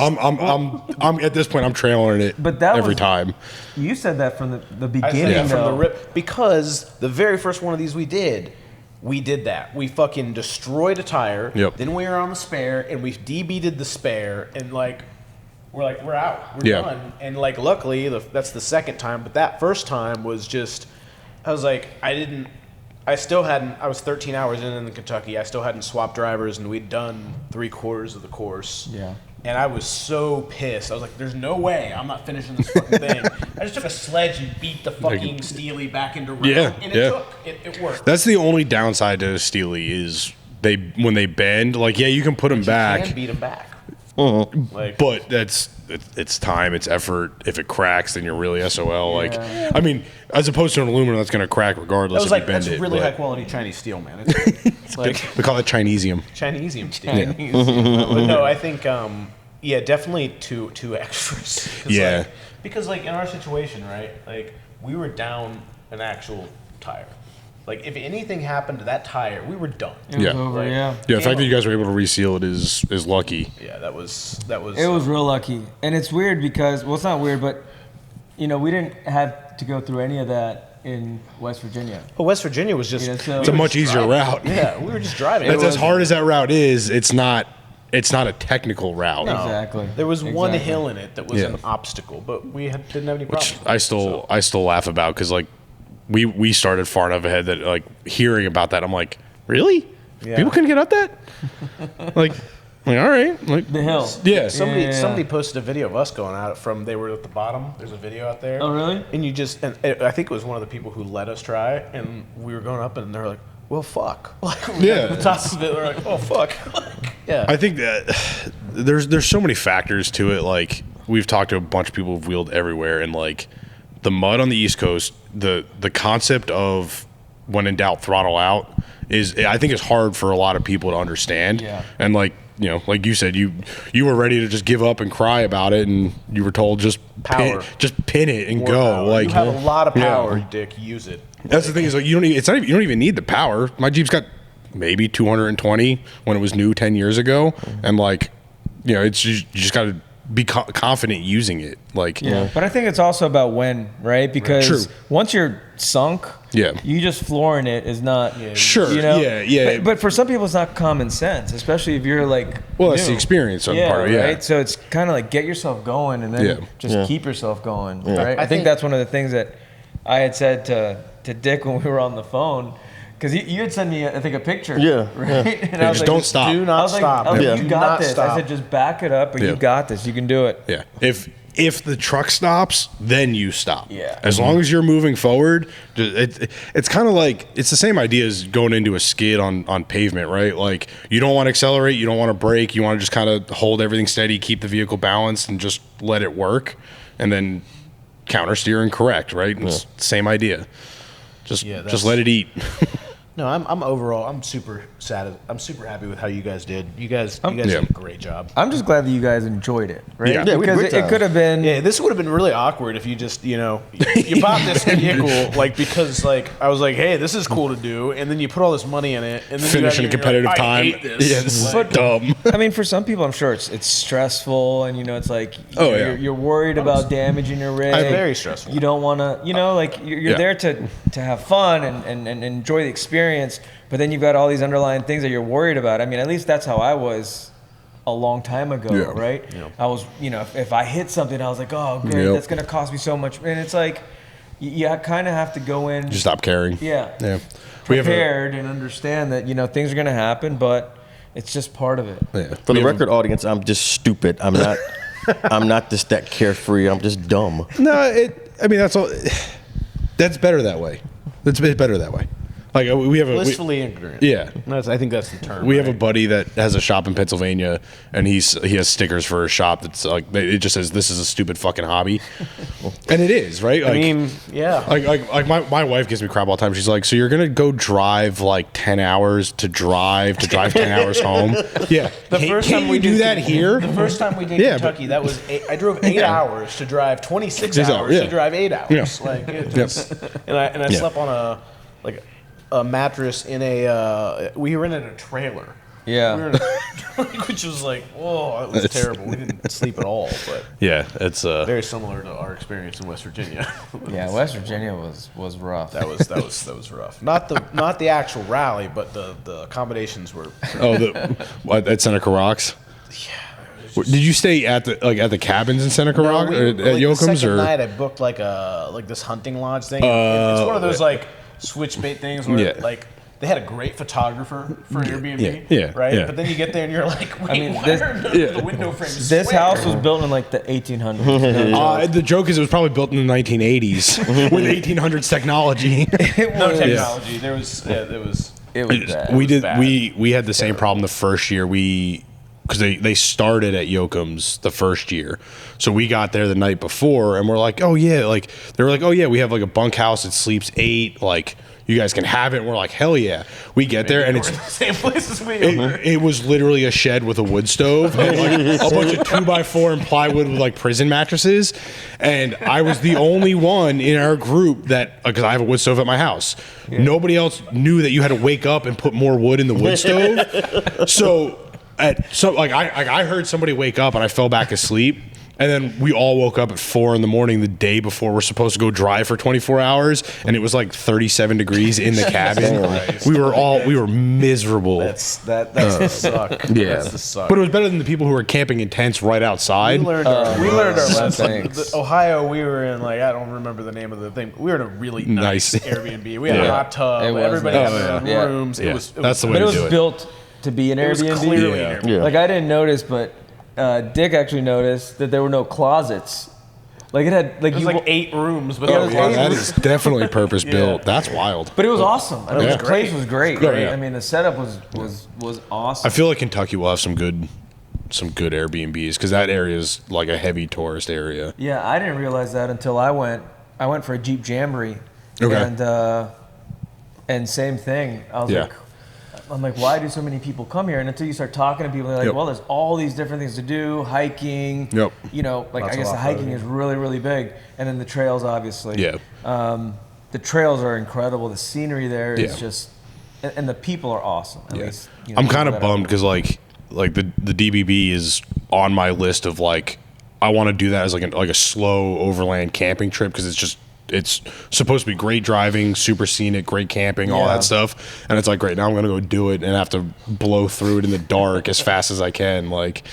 I'm at this point I'm trailing it But that every was- time. you said that from the I said beginning, that from the though. rip because the very first one of these we did that. We fucking destroyed a tire. Yep. Then we were on the spare and we debeated the spare and like we're out. We're Yeah. done. And like luckily that's the second time, but that first time was just I was like I I still hadn't. I was 13 hours in Kentucky. I still hadn't swapped drivers, and we'd done 3/4 of the course. Yeah. And I was so pissed. I was like, "There's no way I'm not finishing this fucking thing." I just took a sledge and beat the fucking Steely back into round. Yeah, And yeah. it worked. That's the only downside to Steely is when they bend. Like, yeah, you can put them back. You can beat them back. Like, But it's time, it's effort. If it cracks, then you're really SOL. Like, I mean, as opposed to an aluminum that's going to crack regardless that was if like you bend that's it. really but high quality Chinese steel, man. It's like we call it Chinesium. Chinesium steel. But no, I think definitely two extras. 'Cause, Yeah. like, because like in our situation, right? Like we were down an actual tire. Like if anything happened to that tire, we were done. It was Yeah. over, Like, yeah. Yeah, the fact that you guys were able to reseal it is lucky. Yeah, that was. It was real lucky. And it's weird because, well, it's not weird, but, we didn't have to go through any of that in West Virginia. Well, West Virginia was just. Yeah, so- It's a much easier route. Yeah, we were just driving. That's as hard as that route is. It's not a technical route. No. Exactly. There was one Exactly. hill in it that was Yeah. an obstacle, but we didn't have any problems. I still laugh about because like we started far enough ahead that like hearing about that I'm like, really? Yeah. People can get up that? like all right, like The hill. yeah. Somebody posted a video of us going out from. They were at the bottom. There's a video out there. Oh, really? And I think it was one of the people who let us try, and we were going up, and they're like, "Well, fuck." Like, we got to the top of it. We're like, "Oh, fuck." Yeah. I think that there's so many factors to it. Like we've talked to a bunch of people who've wheeled everywhere, and like the mud on the East Coast, the concept of when in doubt, throttle out I think is hard for a lot of people to understand. Yeah. And like like you said, you were ready to just give up and cry about it, and you were told just Power. pin it and More go. power. Like you have a lot of power, Yeah. Dick. Use it. That's the thing is like you don't even need the power. My Jeep's got maybe 220 when it was new 10 years ago, and like it's you just got to be confident using it. Like Yeah. But I think it's also about when, right? Because True. once you're sunk, Yeah. you just flooring it is not. Sure. Yeah. But for some people, it's not common sense, especially if you're like. Well, that's the new. experience on part of it. Yeah. Right. So it's kind of like get yourself going and then Yeah. just keep yourself going. Yeah. Right. I think that's one of the things that I had said to Dick when we were on the phone. Because you had sent me, I think, a picture. Yeah, Right. yeah. And I was just like, don't stop. Do I not was like, stop. you Do got not this. stop. I said, just back it up, but Yeah. you got this. You can do it. Yeah. If the truck stops, then you stop. Yeah. As long as you're moving forward, it's kind of like it's the same idea as going into a skid on pavement, right? Like you don't want to accelerate, you don't want to brake, you want to just kind of hold everything steady, keep the vehicle balanced, and just let it work, and then counter steer and correct, right? It's the same idea. Just let it eat. No, I'm overall. I'm super happy with how you guys did. You guys did a great job. I'm just glad that you guys enjoyed it, right? Yeah. Yeah, we had a because great it time. could have been. Yeah, this would have been really awkward if you just, you bought this vehicle like because like I was like, hey, this is cool to do, and then you put all this money in it, and then Finish you in a competitive like, time. I hate this. Yeah, this is Like, dumb. I mean, for some people, I'm sure it's stressful, and it's like you're worried about damaging your rig. very stressful. You don't want to, like you're there to have fun and enjoy the experience, but then you've got all these underlying things that you're worried about. I mean, at least that's how I was a long time ago, Yeah. right? Yeah. I was, if I hit something, I was like, oh, great, Yep. that's going to cost me so much, and it's like you kind of have to go in. Just stop caring. Yeah. We have Prepared and understand that things are going to happen, but it's just part of it. For the record audience, I'm just stupid. I'm not. I'm not just that carefree. I'm just dumb. No, I mean that's all. That's better that way. It's better that way. Like we have a blissfully ignorant. Yeah. I think that's the term. We have a buddy that has a shop in Pennsylvania, and he has stickers for his shop that's like it just says this is a stupid fucking hobby, and it is, right? Like, I mean, yeah. Like my wife gives me crap all the time. She's like, so you're gonna go drive like 10 hours to drive 10 hours home? Yeah. The first Can't time we we do did that here? The first time we did Yeah, but- Kentucky, that was I drove 8 hours to drive 26 Exactly, hours yeah. to drive 8 hours. Yeah. Like it was, and I slept on a mattress in we were in a trailer. Yeah. We were in which was like, whoa, it was terrible. We didn't sleep at all, but Yeah, it's very similar to our experience in West Virginia. Yeah, West Virginia was rough. That was rough. Not the actual rally, but the accommodations were. at Seneca Rocks. Yeah. Did you stay at the cabins in Seneca Rock or at The Yoakum's second or? night I booked like this hunting lodge thing. It's one of those like switch bait things where like they had a great photographer for Airbnb, right? Yeah. But then you get there and you're like, wait, I mean, why are the window frames This square? house was built in like the 1800s. The joke is it was probably built in the 1980s with 1800s technology. No technology. There was It was bad. We had the same problem the first year because they started at Yoakum's the first year. So we got there the night before and we're like, oh yeah, like they were like, oh yeah, we have like a bunkhouse that sleeps 8, like you guys can have it. And we're like, hell yeah. We get there and it's the same place as we it was literally a shed with a wood stove and like a bunch of 2x4 and plywood with like prison mattresses. And I was the only one in our group that, because I have a wood stove at my house. Yeah. Nobody else knew that you had to wake up and put more wood in the wood stove. I heard somebody wake up and I fell back asleep. And then we all woke up at 4 a.m. the day before we're supposed to go drive for 24 hours, and it was like 37 degrees in the cabin. We were miserable. That's the suck. Yeah, that's the suck. but it was better than the people who were camping in tents right outside. We learned our lesson. Thanks. Ohio, we were in I don't remember the name of the thing. We were in a really nice Airbnb. We had a hot tub. It was Everybody nice. had their own rooms. Yeah. It was That's the way But it to do was it. built to be an It was Airbnb. clearly an Airbnb. Yeah. Like I didn't notice, but Dick actually noticed that there were no closets. Like it had It was like 8 rooms, but Yeah, there it was was one That room. is definitely purpose built. That's wild. But it was awesome. I mean, Yeah. the place was great. Oh, yeah. I mean, the setup was awesome. I feel like Kentucky will have some good Airbnbs because that area is like a heavy tourist area. Yeah, I didn't realize that until I went for a Jeep Jamboree. Okay. And same thing. I was Yeah. I'm like, why do so many people come here? And until you start talking to people, they're like, Yep. well, there's all these different things to do, hiking. Yep. You know, like Lots I of guess the hiking is really, really big, and then the trails, obviously. Yeah. The trails are incredible. The scenery there is Yeah. just, and the people are awesome. At Yeah. least, you know, I'm kind of people that are- bummed because like the DBB is on my list of like I want to do that as like a slow overland camping trip because it's supposed to be great driving, super scenic, great camping, all Yeah. that stuff. And it's like, great, now I'm gonna go do it and have to blow through it in the dark as fast as I can. Like,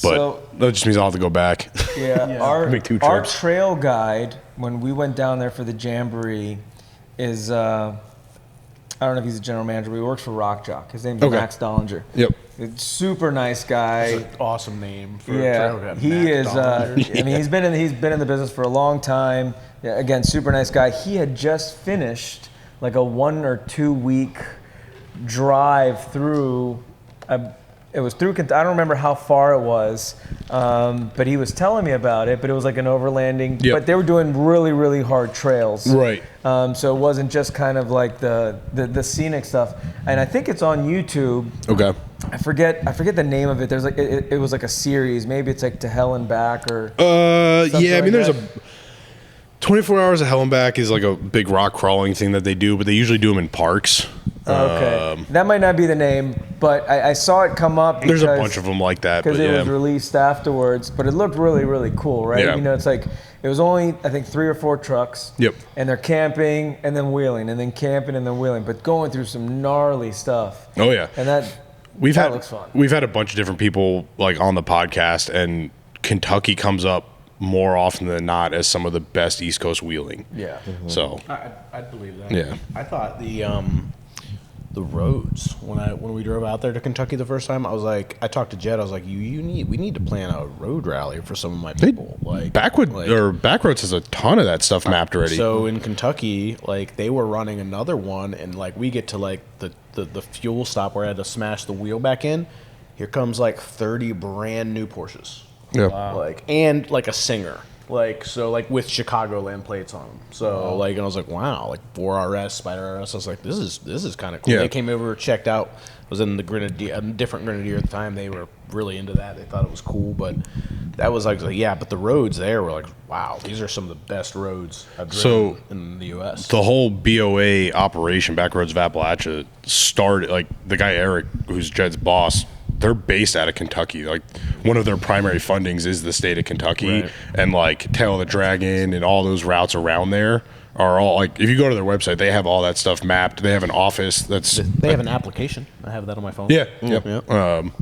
but So- that just means I'll have to go back. Yeah, Make 2 our trips. trail guide when we went down there for the Jamboree is I don't know if he's a general manager, but he works for Rock Jock. His name's Okay. Max Dollinger. Yep. It's super nice guy. Awesome name for a trail Yeah, guide. he Max is. Dollinger. I mean, he's been in the business for a long time. Yeah, again, super nice guy. He had just finished like a 1 or 2 week drive through. It was through. I don't remember how far it was, but he was telling me about it. But it was like an overlanding. Yep. But they were doing really, really hard trails. Right. So it wasn't just kind of like the scenic stuff. And I think it's on YouTube. Okay. I forget the name of it. There's like it was like a series. Maybe it's like To Hell and Back or. Yeah, I mean, like there's that. 24 Hours of Hell and Back is like a big rock crawling thing that they do, but they usually do them in parks. Okay, that might not be the name, but I saw it come up. There's a bunch of them like that, but because it yeah. was released afterwards. But it looked really, really cool, right? Yeah. You know, it's like it was only I think 3 or 4 trucks. Yep. And they're camping and then wheeling and then camping and then wheeling, but going through some gnarly stuff. Oh yeah. And that looks fun. We've had a bunch of different people like on the podcast, and Kentucky comes up more often than not as some of the best East Coast wheeling. Yeah. So I'd believe that. Yeah. I thought the roads when we drove out there to Kentucky the first time, I was like, I talked to Jed. I was like, we need to plan a road rally for some of my people. Like Backroads has a ton of that stuff mapped already. So in Kentucky, like they were running another one, and like we get to like the fuel stop where I had to smash the wheel back in. Here comes like 30 brand new Porsches. Yeah. Like and like a Singer. Like so, like with Chicagoland plates on them. So like, and I was like, wow, like 4RS, Spider RS. I was like, this is kind of cool. Yeah. They came over, checked out. Was in the Grenadier, a different Grenadier at the time. They were really into that. They thought it was cool, but that was like yeah. But the roads there were like, wow, these are some of the best roads I've driven in the U.S. The whole BOA operation, Backroads of Appalachia, started like the guy Eric, who's Jed's boss. They're based out of Kentucky. Like one of their primary fundings is the state of Kentucky, Right. and like Tail of the Dragon and all those routes around there are all like, if you go to their website, they have all that stuff mapped. They have an office that's. They have an application. I have that on my phone. Yeah. Yep. Yeah.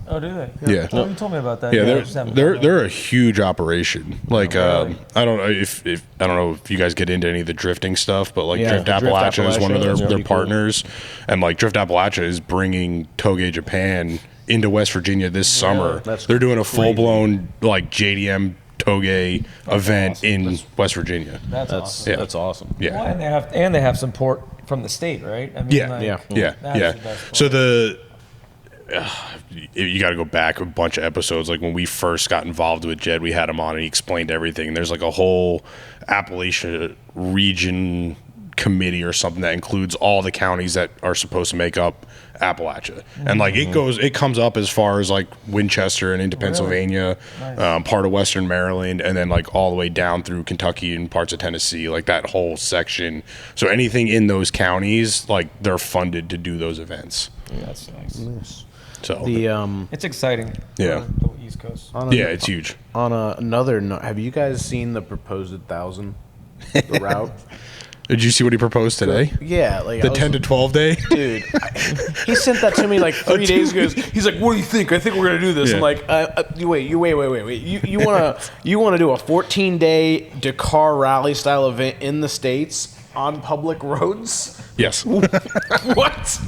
Oh, do they? Yeah. Oh, you told me about that. Yeah, I just haven't they're a huge operation. Like really? I don't know if I don't know if you guys get into any of the drifting stuff, but like Yeah, Drift Drift Appalachia is one of Appalachia, their pretty cool. partners, and like Drift Appalachia is bringing Toge Japan into West Virginia this summer. That's They're doing a crazy. full blown like JDM Toge event in West Virginia. That's awesome. Yeah. That's awesome. Yeah. Well, and they have support from the state, right? I mean, Yeah, Yeah. that is yeah. the best part. So you got to go back a bunch of episodes. Like when we first got involved with Jed, we had him on and he explained everything. There's like a whole Appalachia region committee or something that includes all the counties that are supposed to make up Appalachia, and like it comes up as far as like Winchester and into Pennsylvania, Nice. part of Western Maryland, and then like all the way down through Kentucky and parts of Tennessee, like that whole section. So anything in those counties, like they're funded to do those events. That's nice. So The It's exciting. Yeah. For the East Coast. yeah, it's huge. on another note, have you guys seen the proposed 1,000 the route? Did you see what he proposed today? Yeah, like The 10 to 12 day? dude. He sent that to me like 3 days ago. He's like, "What do you think? I think we're gonna do this." Yeah. I'm like, "Wait. You wanna do a 14-day Dakar rally style event in the States on public roads?" Yes. What?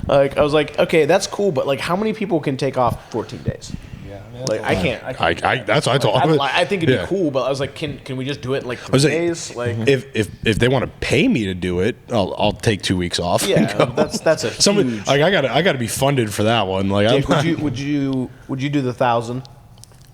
Like I was like, okay, that's cool, but like, how many people can take off 14 days? Yeah. I mean, Like, I can't. That's what I told him. I think it'd Yeah. be cool, but I was like, can we just do it in like 3 was like, days? Like, If they want to pay me to do it, I'll take 2 weeks off. and yeah, go. that's a Somebody, huge. like I gotta be funded for that one. Like Dick, I'm not, would you do the 1,000?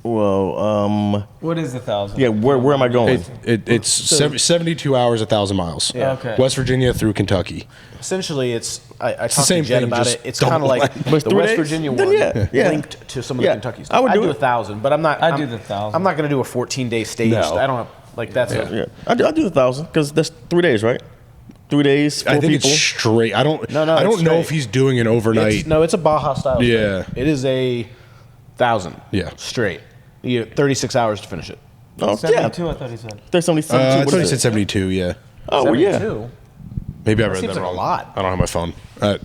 Well, what is 1,000? yeah. Where am I going? it's 72 hours, 1,000 miles. Yeah. Okay. West Virginia through Kentucky. Essentially, it's I talked same to Jed thing, about just it. It's double kind of like length. the But 3 West days? Virginia Then one yeah. linked to some of Yeah. the Kentucky stuff. I would I'd do do it. 1,000, but I'm not. I'd do the 1,000. I'm not going to do a 14-day stage. No. I don't have, like that's a, Yeah, I do the 1,000 because that's 3 days, right? 3 days, 4 I think people. it's straight. I don't. No, I it's don't know straight. if he's doing an overnight. it's a Baja style. Yeah. thing. It is a 1,000. Yeah. straight. You have 36 hours to finish it. Oh, 72, yeah. I thought he said. There's only I 72. thought he said 72. Yeah. Oh, well, yeah. 72? Maybe I read seems that like a wrong. lot. I don't have my phone. I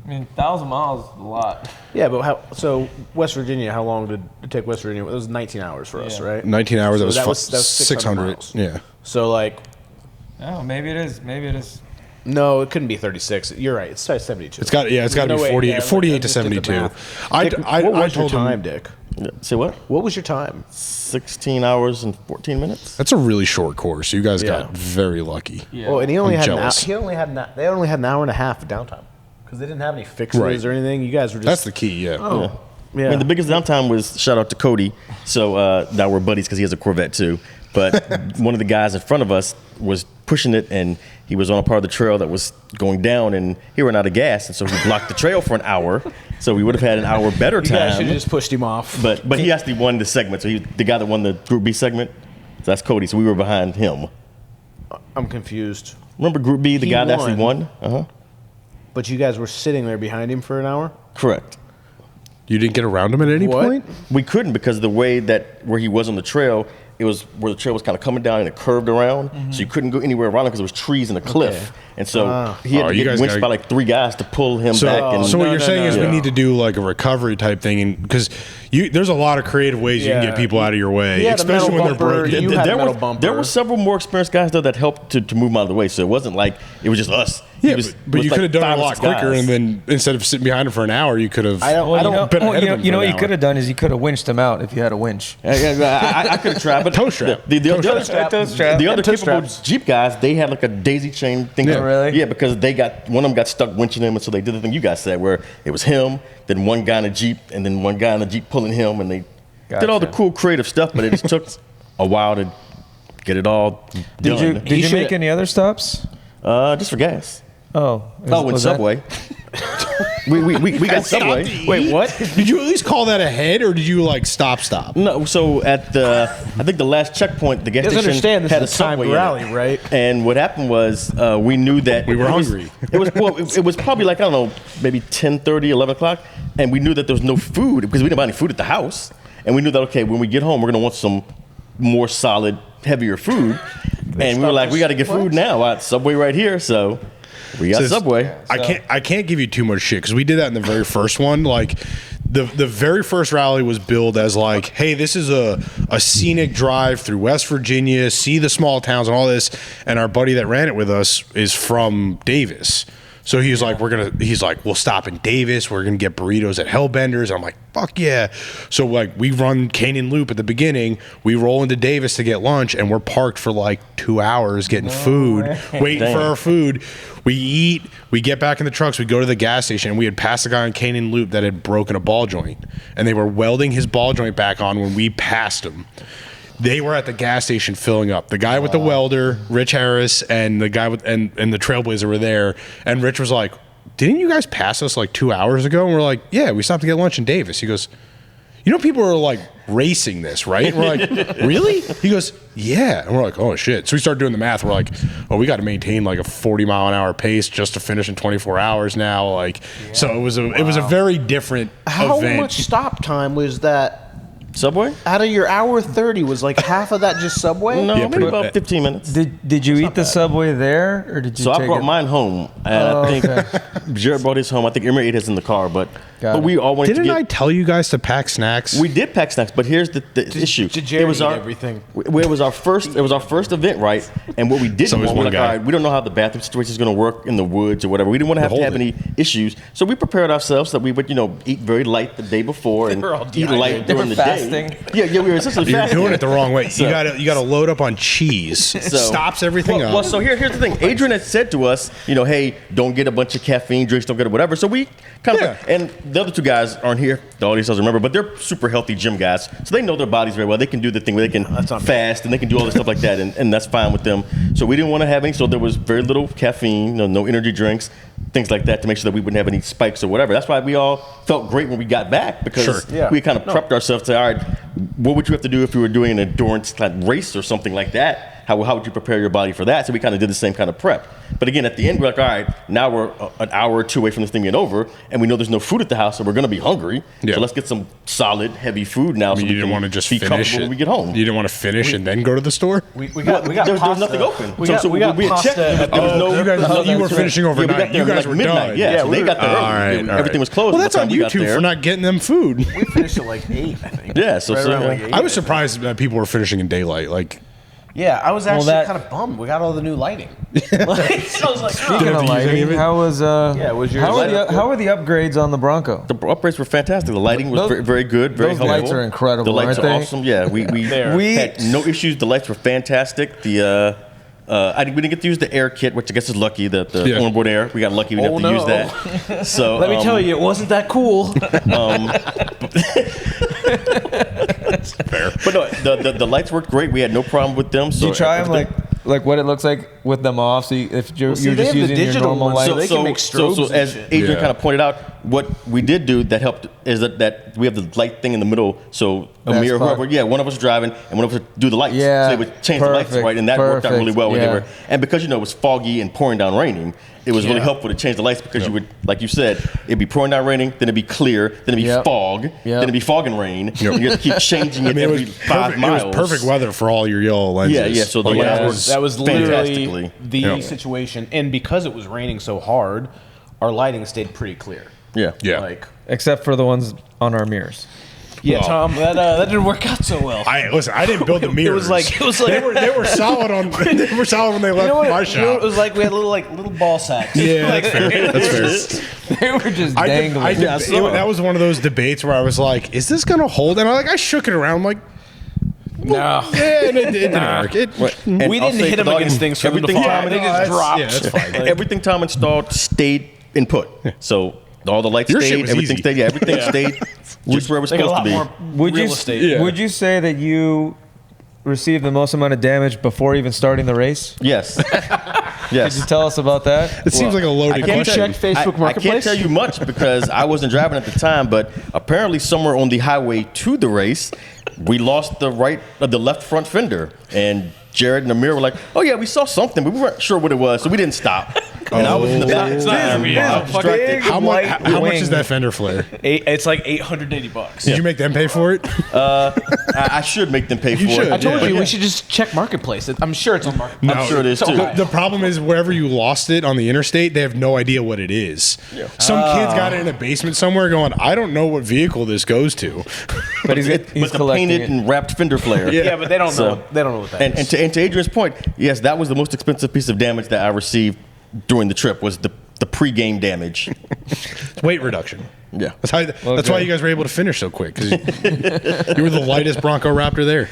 mean, 1,000 miles is a lot. Yeah, but so West Virginia, how long did it take West Virginia? It was 19 hours for us, Yeah. right? 19 hours. So that was 600 600. miles. Yeah. So like, Oh, maybe it is. Maybe it is. no, it couldn't be 36. You're right. It's 72. It's got to There's be no way, 48, yeah, 48 I to just did the 72. math. I Dick, what was I your told time, him Dick? Yeah. Say what? What was your time? 16 hours and 14 minutes. that's a really short course. You guys Yeah. got very lucky. Yeah. Oh, and he only I'm had jealous. they only had an hour and a half of downtime because they didn't have any fixes Right. or anything. You guys were just That's the key. Yeah. oh yeah. I mean, the biggest downtime was shout out to Cody. So now we're buddies because he has a Corvette too. But one of the guys in front of us was pushing it, and he was on a part of the trail that was going down, and he ran out of gas, and so he blocked the trail for an hour. So we would have had an hour better you guys should time. have just pushed him off. But he actually won the segment. So he the guy that won the Group B segment. So that's Cody. So we were behind him. I'm confused. Remember Group B, the He guy that actually won. won? But you guys were sitting there behind him for an hour. Correct. You didn't get around him at any What? point? We couldn't because of the way that where he was on the trail, it was where the trail was kind of coming down and it curved around, so you couldn't go anywhere around it because there was trees and a cliff, Okay. and so he had Oh, to you get guys winched gotta- by like 3 guys to pull him back. And So what No, you're no, saying no, is no. we need to do like a recovery type thing, and because there's a lot of creative ways you can Yeah. get people out of your way, He had a especially when metal they're bumper, broken. you had a metal bumper. there were several more experienced guys though that helped to move him out of the way, so it wasn't like it was just us. Yeah, It was- but it was you like could have done it 5 a or lot 6 quicker, guys. and then instead of sitting behind him for an hour, you could have. I don't. Well, I don't. been ahead of him you know for what an you hour. could have done is you could have winched him out if you had a winch. I could have tried, but Toe strap. The Toe other strap. Toe strap. the other Toe capable straps. Jeep guys, they had like a daisy chain thing. Yeah. Oh, really? Yeah, because they got one of them got stuck winching him, and so they did the thing you guys said, where it was him, then one guy in a Jeep, and then one guy in a Jeep pulling him, and they did all the Gotcha. cool creative stuff, but it just took a while to get it all done. Did you make any other stops? Just for gas. Oh. Oh, and was that- Subway. we got Subway. Wait, what? Did you at least call that ahead, or did you like stop? No, so at the I think the last checkpoint, the gas You guys station understand this had is a a timed Subway in it. rally, right? And what happened was we knew that We were it was- hungry. It was probably like I don't know, maybe 10:30, 11 o'clock, and we knew that there was no food because we didn't buy any food at the house, and we knew that okay, when we get home, we're gonna want some more solid, heavier food. And we were like, we got to get food now. Subway right here, so we got Subway. I can't give you too much shit because we did that in the very first one. Like the very first rally was billed as like, hey, this is a scenic drive through West Virginia, see the small towns and all this. And our buddy that ran it with us is from Davis. So he was like, we'll stop in Davis. We're going to get burritos at Hellbender's. I'm like, fuck yeah. So like we run Canyon Loop at the beginning. We roll into Davis to get lunch and we're parked for like 2 hours getting food, waiting for our food. We eat, we get back in the trucks, we go to the gas station, and we had passed a guy on Canyon Loop that had broken a ball joint. And they were welding his ball joint back on when we passed him. They were at the gas station filling up. The guy with the welder, Rich Harris, and the guy with and the Trailblazer were there. And Rich was like, didn't you guys pass us like 2 hours ago? And we're like, yeah, we stopped to get lunch in Davis. He goes, you know, people are like racing this, right? And we're like, really? He goes, yeah. And we're like, oh shit. So we started doing the math. We're like, oh, we got to maintain like a 40-mile-an-hour pace just to finish in 24 hours now. Like, so it was a very different How event. much stop time was that? Subway? Out of your hour 30, was like half of that just Subway? No, Yeah, maybe about 15 minutes. Did you eat the Subway there, or did you? So take I brought it? mine home, and I think Jared brought his home. I think Emma ate his in the car, but Got it. we all wanted Didn't to I get. tell you guys to pack snacks? We did pack snacks, but here's the issue. Did Jared it was eat our everything? It was our first. It was our first event, right? And what we didn't So it was want, one like, guy. all right, we don't know how the bathroom situation is going to work in the woods or whatever. We didn't want to have Hold any issues, so we prepared ourselves that we would, eat very light the day before and were all eat light dehydrated. They were during the fasting. day. Yeah, we were essentially You're fasting. doing it the wrong way. You gotta load up on cheese. Stops everything up. Well, so here's the thing. Adrian had said to us, hey, don't get a bunch of caffeine drinks, don't get it, whatever. So we kind of, and the other two guys aren't here. The audience doesn't remember, but they're super healthy gym guys, so they know their bodies very well. They can do the thing where they can fast and they can do all this stuff like that, and that's fine with them. So we didn't want to have any. So there was very little caffeine, no energy drinks, things like that, to make sure that we wouldn't have any spikes or whatever. That's why we all felt great when we got back, because we kind of prepped ourselves to, all right, what would you have to do if you were doing an endurance kind of race or something like that? How would you prepare your body for that? So we kind of did the same kind of prep. But again, at the end, we're like, all right, now we're an hour or two away from this thing being over, and we know there's no food at the house, so we're going to be hungry. Yeah. So let's get some solid, heavy food now. I mean, you didn't want to just be finish comfortable it when we get home. You didn't want to finish and then go to the store. We got There's pasta. nothing open. We got had pasta. checked. There was no, you were finishing we overnight. got there You guys like were midnight. done. Yeah, so they got there early. All right. Everything was closed. Well, by that's the on time we got YouTube there. for not getting them food. We finished at like 8, I think. Yeah, so Right around, like, 8, I was surprised that people were finishing in daylight. Like, Yeah, I was actually that- kind of bummed. We got all the new lighting. I was like, Speaking have of to use any of lighting, it? how was was yours how were the upgrades on the Bronco? The upgrades were fantastic. The lighting was Those- very, very good. Very those helpful. lights are incredible, The lights aren't are they? awesome. Yeah, we had no issues. The lights were fantastic. The we didn't get to use the air kit, which I guess is lucky. The onboard air, we got lucky. We got to use that. So Let me tell you, it wasn't that cool. fair. But no, the lights worked great. We had no problem with them. So Did you try them like what it looks like with them off? So if you're, see, you're they just have the using your digital normal ones, light. so they can make strobes So and as shit. Adrian Yeah. kind of pointed out, what we did do that helped is that we have the light thing in the middle. So Amir, spot. whoever, one of us was driving and one of us would do the lights. Yeah, So they would change the lights, perfect, right? And that worked out really well when they yeah. were. And because it was foggy and pouring down raining, it was really helpful to change the lights because you would, like you said, it'd be pouring down raining, then it'd be clear, then it'd be Yep. fog, Yep. then it'd be fog and rain. And you have to keep changing it every 5 miles. It was perfect weather for all your yellow lenses. Yeah. So the Like, lights it were That was literally fantastically. the Yeah. situation. And because it was raining so hard, our lighting stayed pretty clear. Yeah. Like, Except for the ones on our mirrors. yeah, Well- Tom, that didn't work out so well. I didn't build the mirrors. it was like they were solid on. They were solid when they left my shop. it was like we had little ball sacks. Yeah, that's fair. That's fair. They were just dangling. That was one of those debates where I was like, "Is this gonna hold?" And I shook it around. I'm like, No. yeah, and it didn't work. And We I'll didn't say hit for them the against audience, things for them to everything fall. Tom- They just dropped. Yeah, that's fine. everything Tom installed stayed in put. So all the lights Your shit stayed, was everything easy. stayed. Yeah, everything stayed just where it was They got a supposed to lot be. more real estate. Would you say that you received the most amount of damage before even starting the race? Yes. Could you Yes. tell us about that? It seems like a loaded I can't question. check Facebook I can't Marketplace? tell you much because I wasn't driving at the time, but apparently somewhere on the highway to the race, we lost the left front fender. And Jared and Amir were like, "Oh yeah, we saw something, but we weren't sure what it was, so we didn't stop." and I was in the back. It's not RBS. Distracted. How much is that fender flare? It's like $880. Did you make them pay for it? I should make them pay for should, it. I told Yeah. you we should just check Marketplace. I'm sure it's on Marketplace. I'm sure it is So too. high. The problem is wherever you lost it on the interstate, they have no idea what it is. Some kid's got it in a basement somewhere going, I don't know what vehicle this goes to. But he's But the collecting painted it. and wrapped fender flare. Yeah, but they don't So- know. They don't know what that is. And to Adrian's point, yes, that was the most expensive piece of damage that I received during the trip was the pre-game damage. Weight reduction. Yeah. That's why you guys were able to finish so quick, because you were the lightest Bronco Raptor there.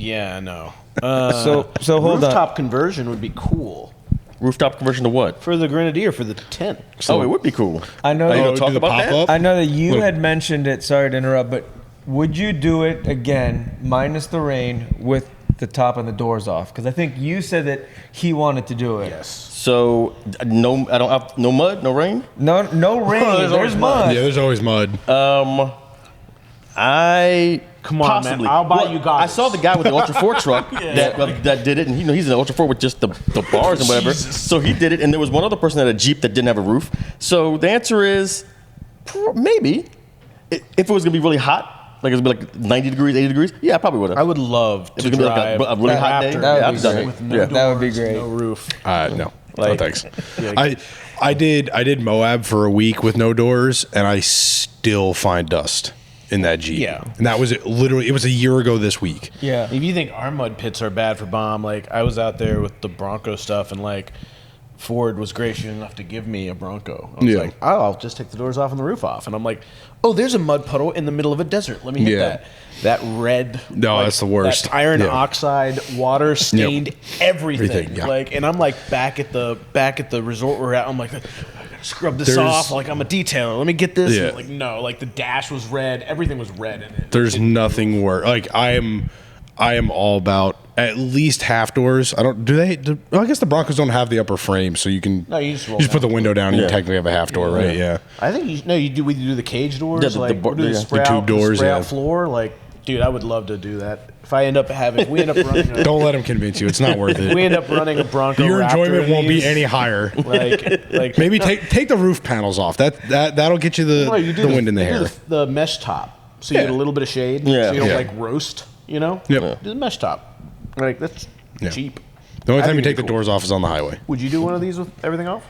No. So hold on. Rooftop conversion would be cool Rooftop conversion to what? for the Grenadier for the tent. Oh, it would be cool. I know. Are you that- gonna talk do the about that? pop-up? I know that you Look. had mentioned it. Sorry to interrupt, but would you do it again, minus the rain, with the top and the doors off? Because I think you said that he wanted to do it. Yes. So no, I don't have no mud, no rain. No rain. There's always There's mud. Yeah, there's always mud. I Come on, possibly. man. I'll buy you I goggles. saw the guy with the Ultra 4 truck that did it, and he's in an Ultra 4 with just the bars and whatever. So he did it, and there was one other person that had a Jeep that didn't have a roof. So the answer is maybe. If it was gonna be really hot, like it was gonna be like 90 degrees, 80 degrees, yeah, I probably would have. I would love to If it's gonna be drive like a really hot day, Raptor That would yeah, be I've done great. it. with no Yeah. That would be doors, great. no roof. No, Like- thanks. I did Moab for a week with no doors, and I still find dust in that Jeep. Yeah. And that was literally, it was a year ago this week. Yeah. If you think our mud pits are bad for bomb, like I was out there with the Bronco stuff, and like Ford was gracious enough to give me a Bronco. I was Yeah. like, oh, I'll just take the doors off and the roof off, and I'm like, oh, there's a mud puddle in the middle of a desert. Let me hit Yeah. that. That red. No, that's the worst. That iron Yeah. oxide water stained everything. Everything, yeah. Like, and I'm like back at the resort we're at. I'm like, I gotta scrub this There's- off. Like I'm a detailer. Let me get this. Yeah. And like no, like the dash was red. Everything was red in it. There's nothing worse. Like I am all about at least half doors. I guess the Broncos don't have the upper frame, so you can No, you just roll put the down. window down and you Yeah. technically have a half door, right? Yeah. I think you do. We do the cage doors, Yeah, the like bar- we do the yeah. spray The tube out, doors, spray yeah. out floor. Like, dude, I would love to do that. If we end up running, Don't let them convince you. It's not worth we it. end up running a Bronco. Your Raptor enjoyment in won't be these, any higher. like Maybe take the roof panels off. That'll get you the No, you do wind in the you do hair. the mesh top, so you Yeah. get a little bit of shade, Yeah. so you don't Yeah. like roast. You know, Yep. do the mesh top. Like that's Yeah. cheap. The only I time you think take the it'd be cool. doors off is on the highway. Would you do one of these with everything off?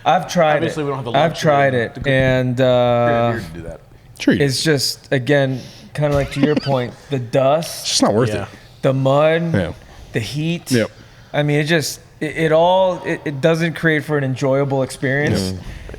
I've tried Obviously, it. we don't have the I've luxury tried of it, the good- and to do that. Sure. it's just again kind of like to your point, the It's dust, just not worth Yeah. it. the mud, Yeah. the heat. Yep. I mean, it doesn't create for an enjoyable experience.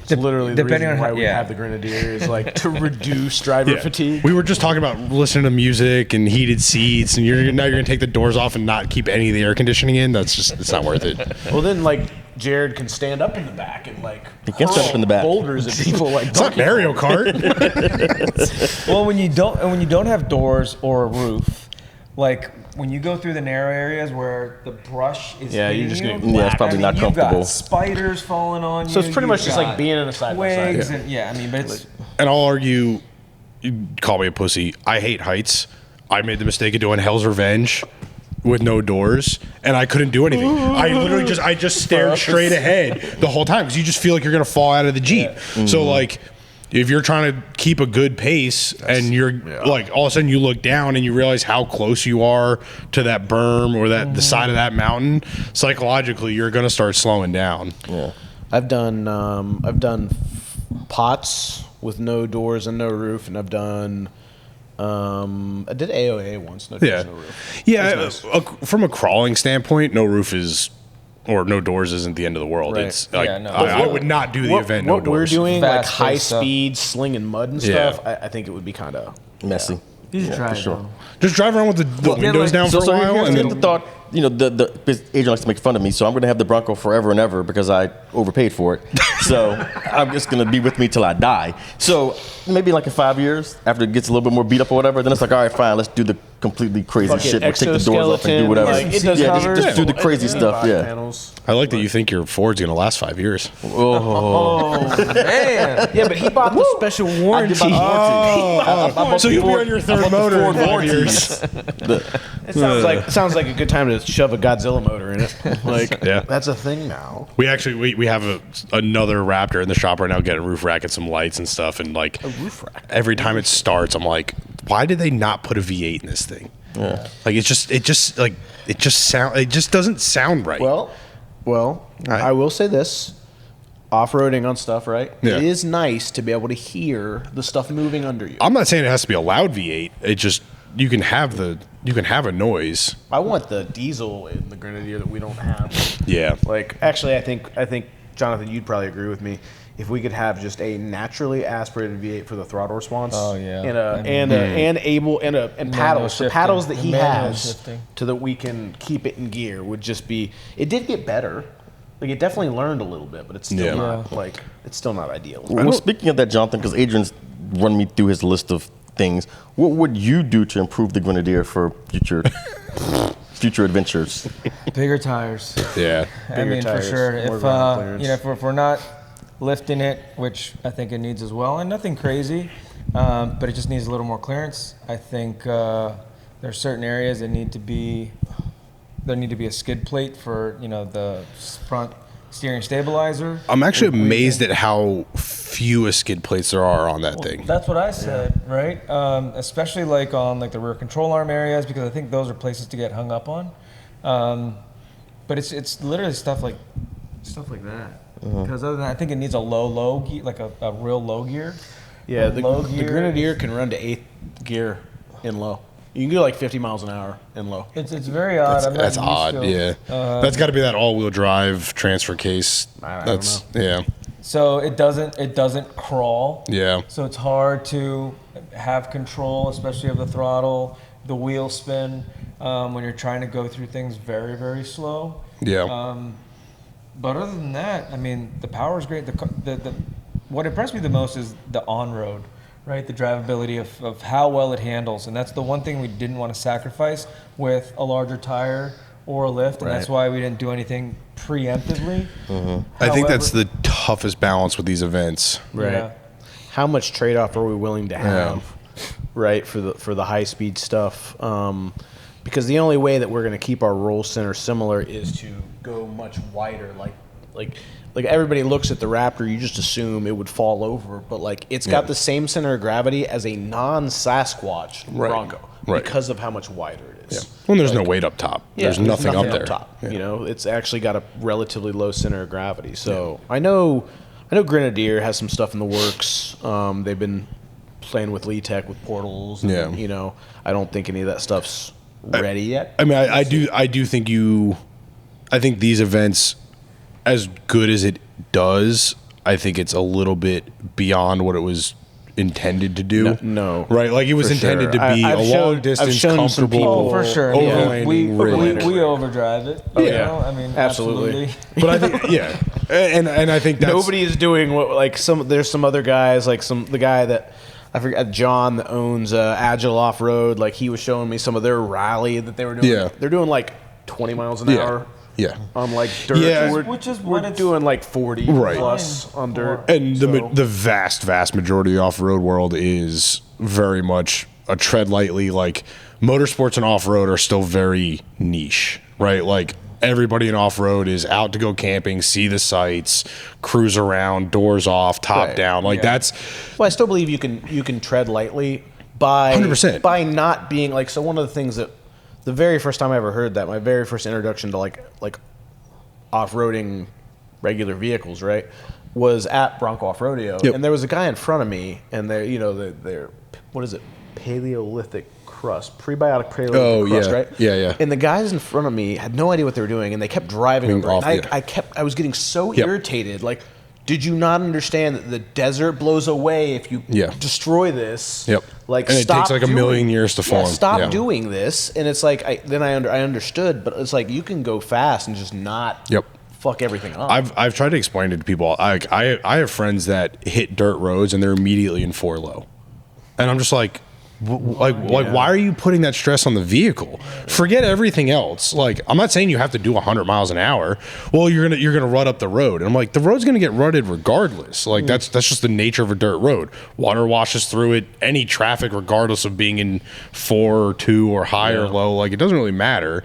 It's literally the depending reason on why how- we yeah. have the Grenadier is like to reduce driver Yeah. fatigue. We were just talking about listening to music and heated seats, and now you're gonna take the doors off and not keep any of the air conditioning in. It's not worth it. Well, then like Jared can stand up in the back and like He can stand up in the back. boulders at people like It's not Mario Kart. Well, when you don't have doors or a roof, like when you go through the narrow areas where the brush is Yeah, hitting you're just you, getting Yeah, it's probably not you've comfortable. got spiders falling on you. So it's pretty much you've just like got being in a side-by-side. twigs and I mean, but it's And I'll argue, you call me a pussy. I hate heights. I made the mistake of doing Hell's Revenge with no doors, and I couldn't do anything. I just stared straight ahead the whole time because you just feel like you're gonna fall out of the Jeep. So like, if you're trying to keep a good pace and you're like all of a sudden you look down and you realize how close you are to that berm or the side of that mountain, psychologically you're gonna start slowing down. Yeah. I've done pots with no doors and no roof, and I've done I did AOA once, no doors, Yeah, no roof. yeah. That's From a crawling standpoint, no roof is, or no doors isn't the end of the world. Right. It's like Yeah, no. I would not do the event. What no we're doors. doing, like Fast-paced high stuff. speed slinging mud and Yeah. stuff, I think it would be kind of Messy. you should try for it, sure. though. Just drive around with the windows like- down for a while, here's and the then thought, because Adrian likes to make fun of me, so I'm going to have the Bronco forever and ever because I overpaid for it. So I'm just going to be with me till I die. So maybe like in 5 years, after it gets a little bit more beat up or whatever, then it's like, all right, fine, let's do the completely crazy fucking shit. We'll take the doors off and do exoskeleton, whatever. like, it does yeah, cover just do the it. crazy Any stuff. body Yeah. panels. I like that you think your Ford's gonna last 5 years. Oh man! Yeah, but he bought the special warranty. So you'll be on your third motor in 5 years. It sounds like a good time to shove a Godzilla motor in it. Like, Yeah. that's a thing now. We actually we have another Raptor in the shop right now getting a roof rack and some lights and stuff, and like A roof rack. every time it starts, I'm like, why did they not put a V8 in this thing? Yeah. Like it just doesn't sound right. Well, I will say this. Off-roading on stuff, right? Yeah. It is nice to be able to hear the stuff moving under you. I'm not saying it has to be a loud V8. It just you can have a noise. I want the diesel in the Grenadier that we don't have. Yeah. Like, actually, I think Jonathan, you'd probably agree with me. If we could have just a naturally aspirated V8 for the throttle response, Oh, yeah. and paddles, the shifting. paddles that he Manual has, shifting. so that we can keep it in gear, would just be. It did get better. Like, it definitely learned a little bit, but it's still Yeah. not like it's still not ideal. Well, speaking of that, Jonathan, because Adrian's run me through his list of things, what would you do to improve the Grenadier for future adventures? Bigger tires. Yeah. I Bigger mean, tires, for sure. more If ground clearance. if we're not lifting it, which I think it needs as well, and nothing crazy, but it just needs a little more clearance. I think there are certain areas that need to be a skid plate for the front steering stabilizer. I'm actually amazed at how few skid plates there are on that thing. That's what I said, right? Especially like on like the rear control arm areas, because I think those are places to get hung up on. But it's literally stuff like that. Because other than that, I think it needs a low gear, like a real low gear. Yeah, The the low gear Grenadier can run to 8th gear in low. You can go like 50 miles an hour in low. It's very odd. I'm not That's used odd. to it. Yeah. That's got to be that all-wheel drive transfer case. I don't know. Yeah. So it doesn't crawl. Yeah. So it's hard to have control, especially of the throttle, the wheel spin, when you're trying to go through things very, very slow. Yeah. But other than that, I mean, the power is great. What impressed me the most is the on-road, right? The drivability of how well it handles. And that's the one thing we didn't want to sacrifice with a larger tire or a lift. And that's why we didn't do anything preemptively. I think that's the toughest balance with these events. Right. Yeah. How much trade-off are we willing to have, right, for the high-speed stuff? Because the only way that we're going to keep our roll center similar is to go much wider. Like everybody looks at the Raptor, you just assume it would fall over, but like it's got the same center of gravity as a non-Sasquatch Bronco because of how much wider it is. Yeah. Well, there's no weight up top. Yeah, there's nothing up there. top. Yeah. You know, it's actually got a relatively low center of gravity. So I know Grenadier has some stuff in the works. They've been playing with Lee Tech with portals. And, you know, I don't think any of that stuff's ready yet. I mean, I do think I think these events, as good as it does, I think it's a little bit beyond what it was intended to do. No. Right? Like it was intended to be a long distance, comfortable, Oh, for sure. overlanding rig. We overdrive it. Oh, you yeah. know? I mean, Absolutely. But I think, and I think that's, Nobody is doing what there's some other guys the guy that I forget, John, that owns Agile Off Road. Like he was showing me some of their rally that they were doing. Yeah. They're doing like 20 miles an hour. Yeah. On like dirt. Yeah. We're doing like 40 plus on dirt. And the vast majority of the off-road world is very much a tread lightly. Like motorsports and off-road are still very niche, right? Like everybody in off-road is out to go camping, see the sights, cruise around, doors off, top down. Like that's. Well, I still believe you can tread lightly by 100%. by not being like. So one of the things that the very first time I ever heard that, my very first introduction to like off-roading regular vehicles, right, was at Bronco Off Rodeo, and there was a guy in front of me, and they're what is it, Paleolithic crust, prebiotic Paleolithic crust, right? Yeah. And the guys in front of me had no idea what they were doing, and they kept driving over off, it. I was getting so irritated, like. Did you not understand that the desert blows away if you destroy this? Yep. Like, and it takes like a million years to form. Stop doing this. And it's like I understood, but it's like you can go fast and just not fuck everything up. I've tried to explain it to people. I have friends that hit dirt roads and they're immediately in 4-low, and I'm just like. Why are you putting that stress on the vehicle? Forget everything else. Like, I'm not saying you have to do 100 miles an hour. Well, you're gonna rut up the road, and I'm like, the road's gonna get rutted regardless. Like that's just the nature of a dirt road. Water washes through it. Any traffic, regardless of being in 4 or 2 or high or low, like it doesn't really matter.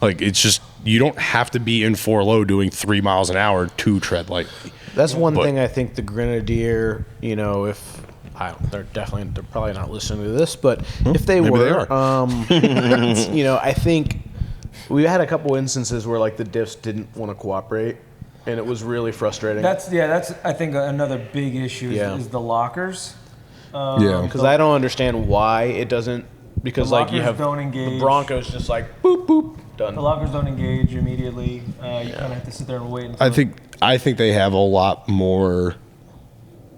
Like, it's just, you don't have to be in 4 low doing 3 miles an hour to tread lightly. That's one thing I think the Grenadier, you know, they're probably not listening to this, but if they maybe were, they are. you know, I think we had a couple instances where like the diffs didn't want to cooperate, and it was really frustrating. That's I think another big issue is the lockers. Because I don't understand why it doesn't. Because The like you lockers have don't engage. the Broncos just like boop boop done. The lockers don't engage immediately. You kind of have to sit there and wait. Until I think they have a lot more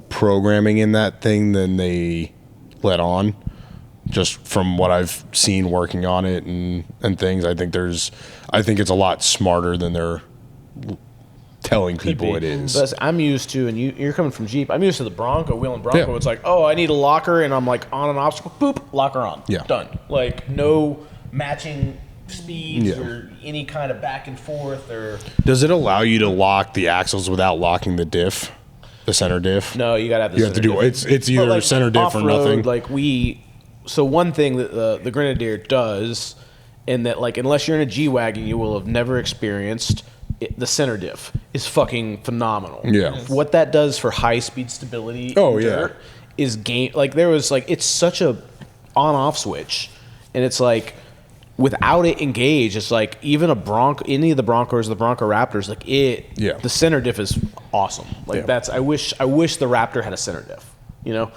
programming in that thing than they let on. Just from what I've seen working on it and things, I think it's a lot smarter than they're telling people it is. But I'm used to, and you're coming from Jeep. I'm used to the Bronco, wheeling Bronco. Yeah. It's like, oh, I need a locker, and I'm like on an obstacle, boop, locker on. Yeah. Done. Like no matching speeds or any kind of back and forth or. Does it allow you to lock the axles without locking the diff, the center diff? No, you gotta have the. You have to do it. It's either like, center diff or off-road, nothing. Like so one thing that the Grenadier does, and that like unless you're in a G-Wagon, you will have never experienced. The center diff is fucking phenomenal. Yeah. What that does for high speed stability in dirt is game like there was like it's such a on off switch, and it's like without it engaged, it's like even any of the Broncos, the Bronco Raptors, like the center diff is awesome. Like that's I wish the Raptor had a center diff, you know?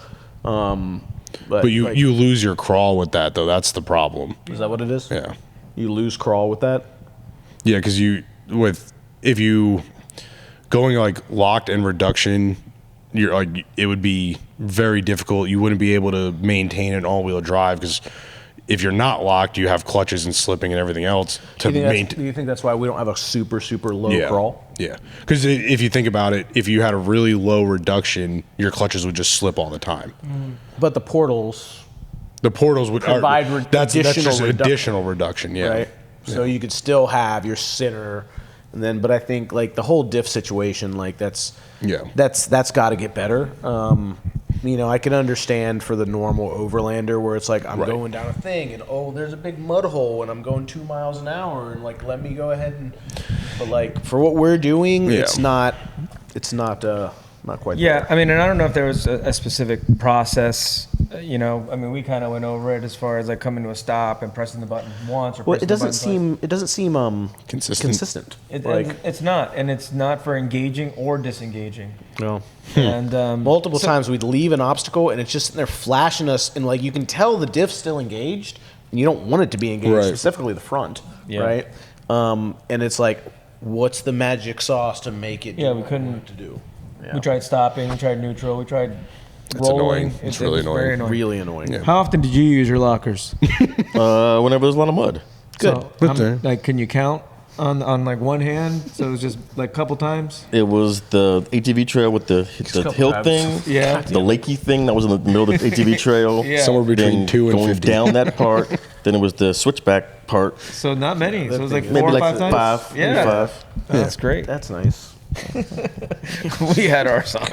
But you lose your crawl with that though. That's the problem. Is that what it is? Yeah. You lose crawl with that? Yeah, because if you going like locked and reduction, you're like it would be very difficult. You wouldn't be able to maintain an all-wheel drive because if you're not locked, you have clutches and slipping and everything else to maintain. Do you think that's why we don't have a super low crawl? Yeah, because if you think about it, if you had a really low reduction, your clutches would just slip all the time. But the portals would provide that's just additional additional reduction. Yeah, right. So you could still have your center. And then, but I think like the whole diff situation, like that's got to get better. You know, I can understand for the normal overlander where it's like I'm going down a thing and there's a big mud hole and I'm going 2 miles an hour and like let me go ahead and. But like for what we're doing, it's not quite. Yeah, I mean, and I don't know if there was a specific process. You know, I mean, we kind of went over it as far as like coming to a stop and pressing the button once or. Well, pressing it doesn't seem consistent. It's not, and it's not for engaging or disengaging. No. And multiple times we'd leave an obstacle and it's just sitting there flashing us, and like you can tell the diff's still engaged, and you don't want it to be engaged, specifically the front, right? And it's like, what's the magic sauce to make it? Yeah, we couldn't to do. Yeah. We tried stopping, we tried neutral, we tried It's rolling. annoying. It's really annoying. very annoying. Really annoying. Yeah. How often did you use your lockers? Whenever there's a lot of mud. Good. So, like, can you count on like one hand? So it was just like a couple times. It was the ATV trail with the hill times. thing. Yeah. The lakey thing that was in the middle of the ATV trail. Yeah. Somewhere between Then 2 and going 50. down that part. Then it was the switchback part. So not many. So it was like Maybe 4 or like 5 times. five. Maybe Yeah. five. That's great. That's nice. We had ours on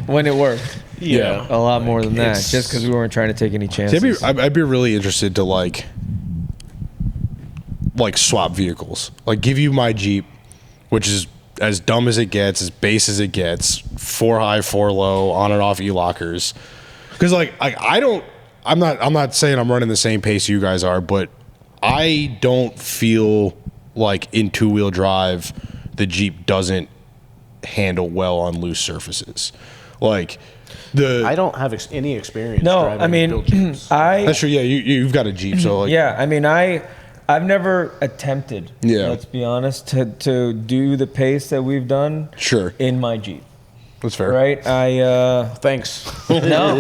when it worked. Yeah. A lot more than that, It's- just because we weren't trying to take any chances. I'd be really interested to like swap vehicles. Like give you my Jeep, which is as dumb as it gets, as base as it gets, 4 high, 4 low, on and off e-lockers. Because I'm not saying I'm running the same pace you guys are, but I don't feel like in 2-wheel drive the Jeep doesn't handle well on loose surfaces. Like I don't have any experience. No, driving I mean, built Jeeps. that's true. Yeah, you've got a Jeep, so like Yeah, I mean, I've never attempted. Yeah. Let's be honest, to do the pace that we've done. Sure. In my Jeep. That's fair. Right. Thanks. No.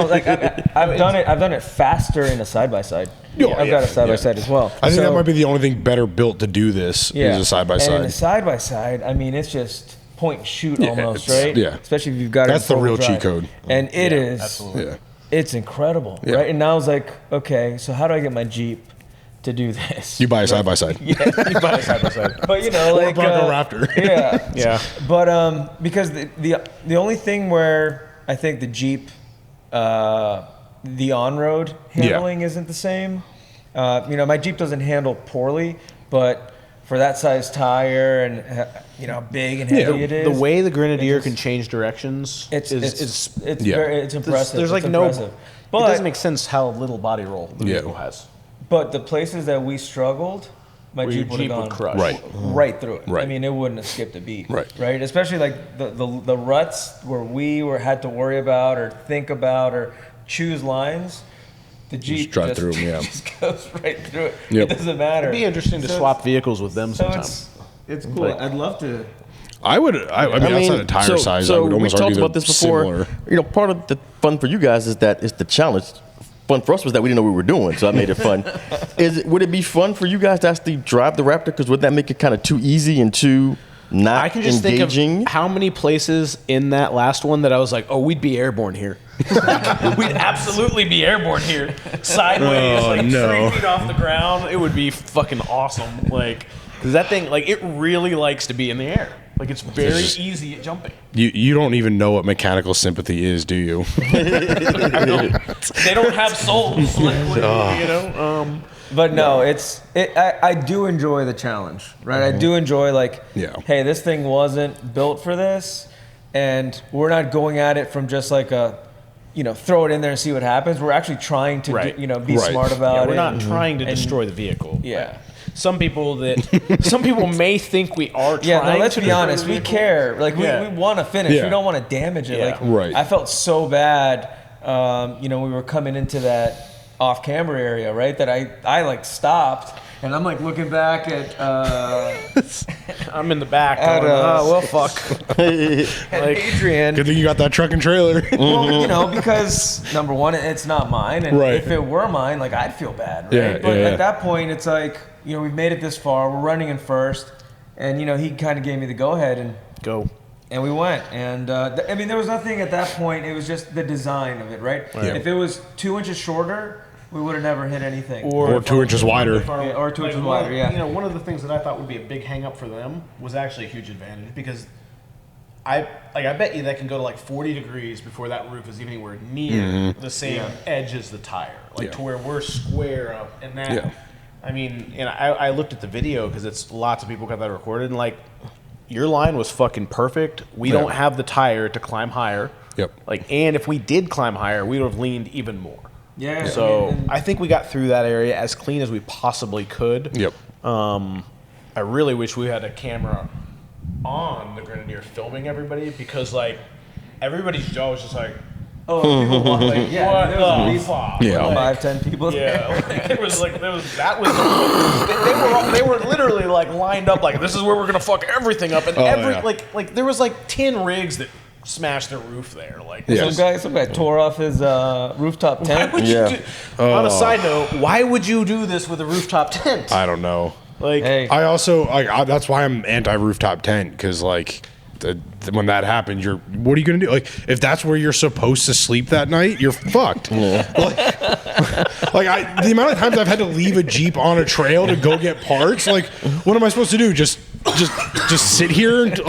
Like I've done it faster in a side by side. I've got a side by side as well. I think that might be the only thing better built to do this is a side by And in side. a side by side, I mean, it's just point and shoot almost, it's- right? yeah. Especially if you've got That's it in the real four-wheel cheat drive. code. And it is. Absolutely. Yeah. It's incredible, Yeah. right? And now I was like, okay, so how do I get my Jeep to do this? You buy a side by side. You buy a side by side. But you know, like Bronco Raptor. Yeah, Yeah. But because the only thing where I think the Jeep, the on-road handling isn't the same. My Jeep doesn't handle poorly, but for that size tire and you know how big and heavy it is, The way the Grenadier can change directions it's Yeah. it's impressive. There's like It's no. impressive. It But doesn't make sense how little body roll the vehicle has. but the places that we struggled, my Where your Jeep would have Jeep would gone crush. right through it. Right. I mean, it wouldn't have skipped a beat. Right. Especially like the ruts where we had to worry about or think about or choose lines. The Jeep drive through 'em, yeah. just goes right through it. Yep. It doesn't matter. It'd be interesting to swap vehicles with them So sometime. it's cool. I'd love to. I mean, outside of tire size, I would almost we talked argue about they're this before. similar. You know, part of the fun for you guys is that it's the challenge. Fun for us was that we didn't know what we were doing, so I made it fun. Would it be fun for you guys to actually drive the Raptor? Because would that make it kind of too easy and too not I can just engaging? think of how many places in that last one that I was like, oh, we'd be airborne here. We'd absolutely be airborne here. Sideways, Oh, like no. 3 feet off the ground. It would be fucking awesome. Like, because that thing, like, it really likes to be in the air. Like, it's very easy at jumping. You don't even know what mechanical sympathy is, do you? They don't have souls. Like, you know? But no, I do enjoy the challenge, right? I do enjoy hey, this thing wasn't built for this, and we're not going at it from just like a, throw it in there and see what happens. We're actually trying to, Right. be smart about it. We're not trying to destroy the vehicle. Yeah. Like, some people may think we are trying. Yeah, no, let's to be destroy honest. the We vehicle. care. Like Yeah. we want to finish. Yeah. We don't want to damage it. Yeah. Like Right. I felt so bad. We were coming into that off-camera area, right? That I like stopped, and I'm like looking back at I'm in the back. at Going, well, fuck. at Adrian. Good thing you got that truck and trailer. Well, because number one, it's not mine, and Right. if it were mine, like I'd feel bad, right? Yeah, but yeah. at that point, it's like we've made it this far. We're running in first, and he kind of gave me the go-ahead, Go. and we went. And there was nothing at that point. It was just the design of it, right? Yeah. If it was 2 inches shorter, we would have never hit anything. Or 2 inches wider. Yeah, or 2 inches wider, yeah. One of the things that I thought would be a big hang up for them was actually a huge advantage because I bet you that can go to like 40 degrees before that roof is even anywhere near the same edge as the tire. Like to where we're square up and that. Yeah. I mean, and I looked at the video because it's lots of people got that recorded and like your line was fucking perfect. We don't have the tire to climb higher. Yep. And if we did climb higher, we would have leaned even more. Yeah. So I think we got through that area as clean as we possibly could. Yep. I really wish we had a camera on the Grenadier filming everybody because like everybody's jaw was just like, people walk like, what there was at the least fuck? Yeah. Like, 5-10 people there. yeah, like, it was like they were literally like lined up like this is where we're gonna fuck everything up and yeah. like there was like 10 rigs that smashed their roof there like Yeah. Some guy tore off his rooftop tent. would Yeah. you do, on a side note, why would you do this with a rooftop tent? I don't know. Like, Hey. I also that's why I'm anti rooftop tent because like when that happens, what are you gonna do? Like if that's where you're supposed to sleep that night, you're fucked. The amount of times I've had to leave a Jeep on a trail to go get parts. Like what am I supposed to do? Just sit here and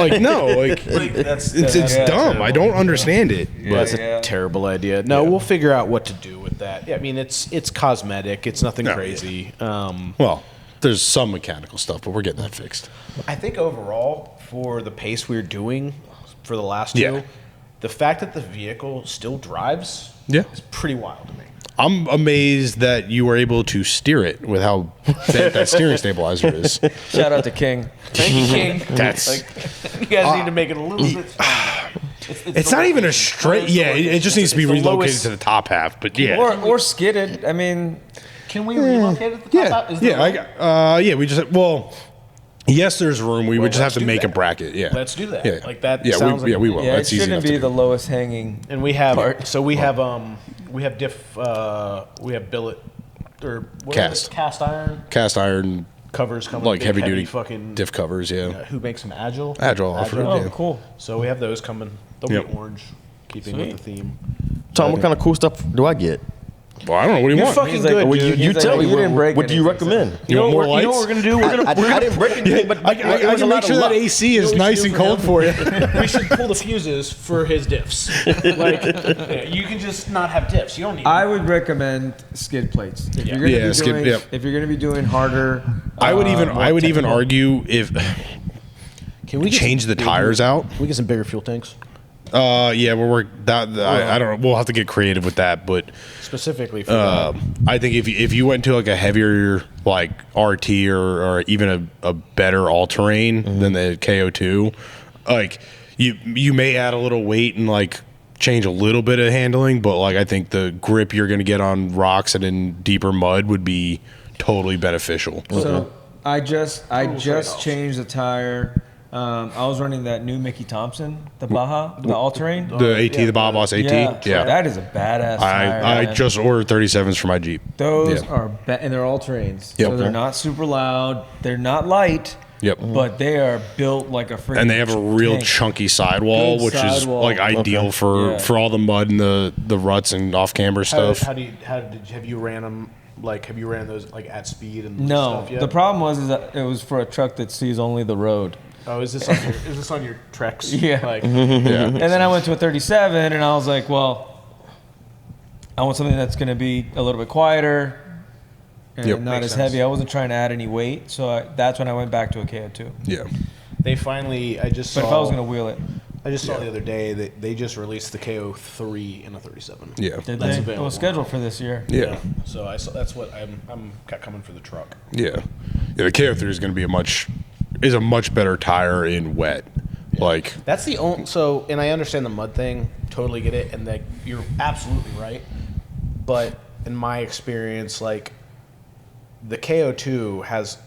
it's dumb. I don't understand it. that's a terrible idea. No, we'll figure out what to do with that. I mean, it's cosmetic. It's nothing No, crazy. Well, there's some mechanical stuff, but we're getting that fixed. I think overall, for the pace we're doing for the last two, Yeah. the fact that the vehicle still drives Yeah. is pretty wild to me. I'm amazed that you were able to steer it with how bent that steering stabilizer is. Shout out to King. Thank you, King. That's You guys need to make it a little bit stronger. it's not even a straight. Yeah, it just needs to be It's the relocated lowest- to the top half. But yeah, Or skidded. I mean, Can we relocate it to the top? Is there room? we just yes, there's room. We would just have to let's do make a that. bracket. Yeah, Let's do that. Yeah, Like, that Yeah, sounds like- we will. yeah, it That's easy shouldn't enough be to the do. lowest hanging. And we have Part. we have billet or what is it? Cast cast iron iron, covers coming like big, heavy duty fucking diff covers. Yeah, who makes them agile Agile. Oh, Yeah. cool. So we have those coming. They'll Yep. be orange, keeping with the theme. Tom, what kind of cool stuff do I get? Well, I don't know. What do you You're want? fucking He's like, good, well, dude. You He's tell like, me. you didn't break What do you anything, recommend? You want more You know lights? what we're gonna do? I didn't break anything, but I it was a can lot make sure of that luck. AC is You know what nice we and should do cold for you. We should pull the fuses for his diffs. Like, yeah, you can just not have diffs. You don't need. I would recommend skid plates. If you're gonna Yeah, be skid- doing, yep. if you're gonna be doing harder, I would even more even technical- argue if Can we change the tires out. Can we get some bigger fuel tanks? Yeah, we're I don't know. We'll have to get creative with that, but Specifically for that. I think if you went to like a heavier like RT or even a better all terrain than the KO2, like you may add a little weight and like change a little bit of handling, but like I think the grip you're going to get on rocks and in deeper mud would be totally beneficial. So I just trade-offs. changed the tire. I was running that new Mickey Thompson, the Baja, the all terrain. The AT, the Bob Boss AT, yeah. that is a badass tire. I man. just ordered 37s for my Jeep. Those Yeah. are and they're all terrains. Yep. So they're not super loud. They're not light. Yep. But they are built like a freaking. And they have a real tank. chunky sidewall, Good which is sidewall. like ideal for all the mud and the ruts and off camber stuff. Have you ran them? Like, have you ran those like at speed and No, stuff yet? the problem was that it was for a truck that sees only the road. Oh, is this on your Trex? Yeah. Like, Yeah. And then I went to a 37, and I was like, well, I want something that's going to be a little bit quieter and Yep. not Makes as sense. heavy. I wasn't trying to add any weight, so that's when I went back to a KO2. Yeah. they finally. I just But saw. if I was going to wheel it, I just saw the other day that they just released the KO3 in a 37. Yeah. did That's they? It available. was scheduled for this year. Yeah. So I saw, that's what I'm coming for the truck. Yeah. Yeah. The KO3 is going to be a much better tire in wet. Like, That's the only. So, and I understand the mud thing, totally get it, and that you're absolutely right. But in my experience, like the KO2 has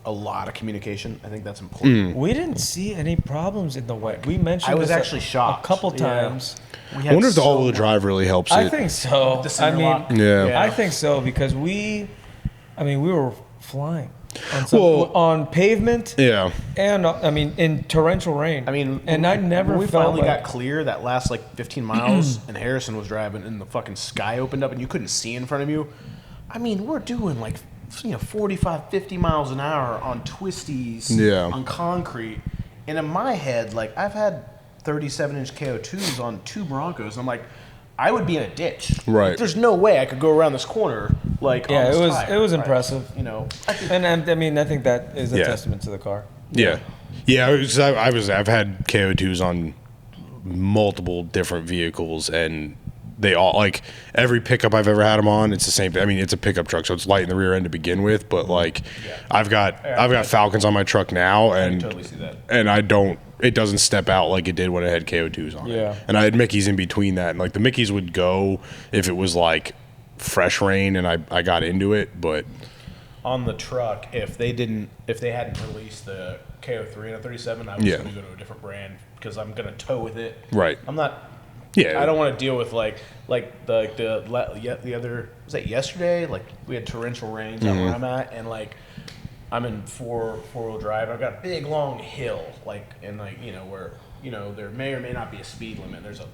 a lot of communication. I think that's important. We didn't see any problems in the wet. We mentioned I was this actually shocked. a couple Yeah. times. We I wonder if the all-wheel drive really helps I it. think so. The center I mean, lock. Yeah. I think so because we were flying on some, Well- on pavement Yeah. and I mean in torrential rain. I mean, and I never when we felt finally like, got clear that last like 15 miles, and Harrison was driving, and the fucking sky opened up, and you couldn't see in front of you. I mean, we're doing like 45, 50 miles an hour on twisties, Yeah. on concrete, and in my head, like I've had 37-inch KO2s on 2 Broncos. And I'm like, I would be in a ditch. Right. Like, there's no way I could go around this corner like. yeah, on this it was tire, it was right? impressive. You know, I think And I mean, I think that is a Yeah. testament to the car. Yeah. Yeah. I've had KO2s on multiple different vehicles, and they all, like, every pickup I've ever had them on, it's the same thing. I mean, it's a pickup truck, so it's light in the rear end to begin with, but like I've got Falcons on my truck now, and totally see that. and it doesn't step out like it did when it had KO2s on Yeah. it. And I had Mickeys in between that, and like the Mickeys would go if it was like fresh rain and I got into it, but on the truck, if they hadn't released the KO3 and a 37, I was Yeah. going to go to a different brand because I'm going to tow with it. Right. I'm not. Yeah. I don't want to deal with the other, was that yesterday? Like we had torrential rains out where I'm at, and like I'm in four-wheel drive. I've got a big long hill, like, and like where there may or may not be a speed limit. There's a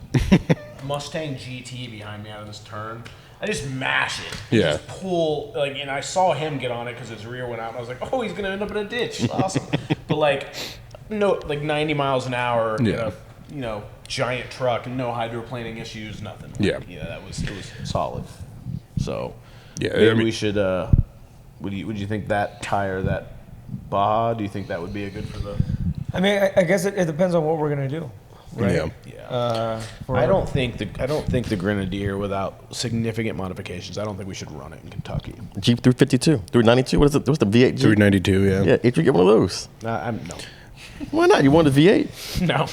Mustang GT behind me out of this turn. I just mash it. Yeah. Just pull, like, and I saw him get on it because his rear went out, and I was like, oh, he's gonna end up in a ditch. Awesome. But like 90 miles an hour Yeah. in a giant truck and no hydroplaning issues, nothing. Yeah. It was solid. So Yeah, maybe I mean- we should. Would you think that tire, that Baja? Do you think that would be a good for the? I mean, I guess it depends on what we're gonna do. Right? Yeah. Yeah. For- I don't think the Grenadier without significant modifications. I don't think we should run it in Kentucky. Jeep 352, 392. What is it? What's the V8 Jeep? 392, yeah. Yeah, if you get one of those, No. why not? You want a V8? No,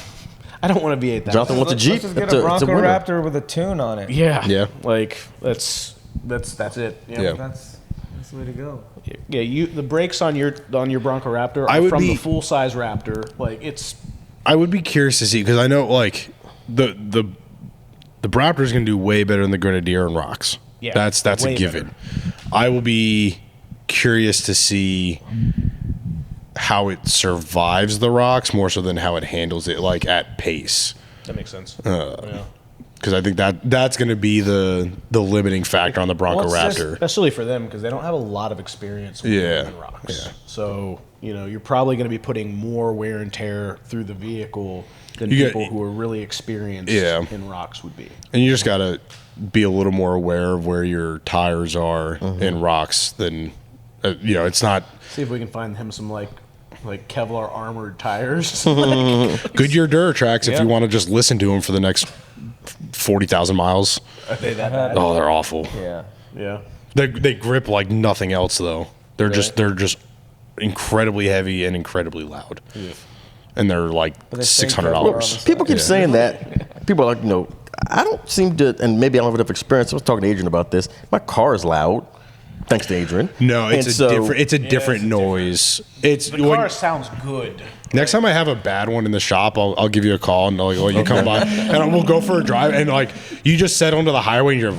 I don't want to be at that. Jonathan wants a Let's Jeep. just get It's a it's Bronco winner. Raptor with a tune on it. Yeah. Yeah. Like that's it. Yeah. That's the way to go. Yeah. The brakes on your Bronco Raptor I are would from be- the full size Raptor. Like it's. I would be curious to see, because I know like the Raptor is going to do way better than the Grenadier and rocks. Yeah, that's a way given. I will be curious to see how it survives the rocks more so than how it handles it, like at pace. That makes sense. Yeah. because I think that's going to be the limiting factor on the Bronco Well, it's just- Raptor. Especially for them because they don't have a lot of experience with moving rocks. Yeah. So, you're probably going to be putting more wear and tear through the vehicle than You people get- who are really experienced in rocks would be. And you just got to be a little more aware of where your tires are in rocks than, it's not. See if we can find him some like Kevlar armored tires. Goodyear Duratrax if Yeah. you want to just listen to them for the next 40,000 miles. Are they that bad? Oh, they're awful. Yeah. Yeah. They grip like nothing else though. They're just incredibly heavy and incredibly loud. Yeah. And they're like they stay $600. People keep saying that. People are like, I don't seem to, and maybe I don't have enough experience. I was talking to Adrian about this. My car is loud, thanks to Adrian. No, it's And it's a different noise. It's The car sounds good. next time I have a bad one in the shop, I'll give you a call and I'll you come by and we'll go for a drive and like you just set onto the highway and you're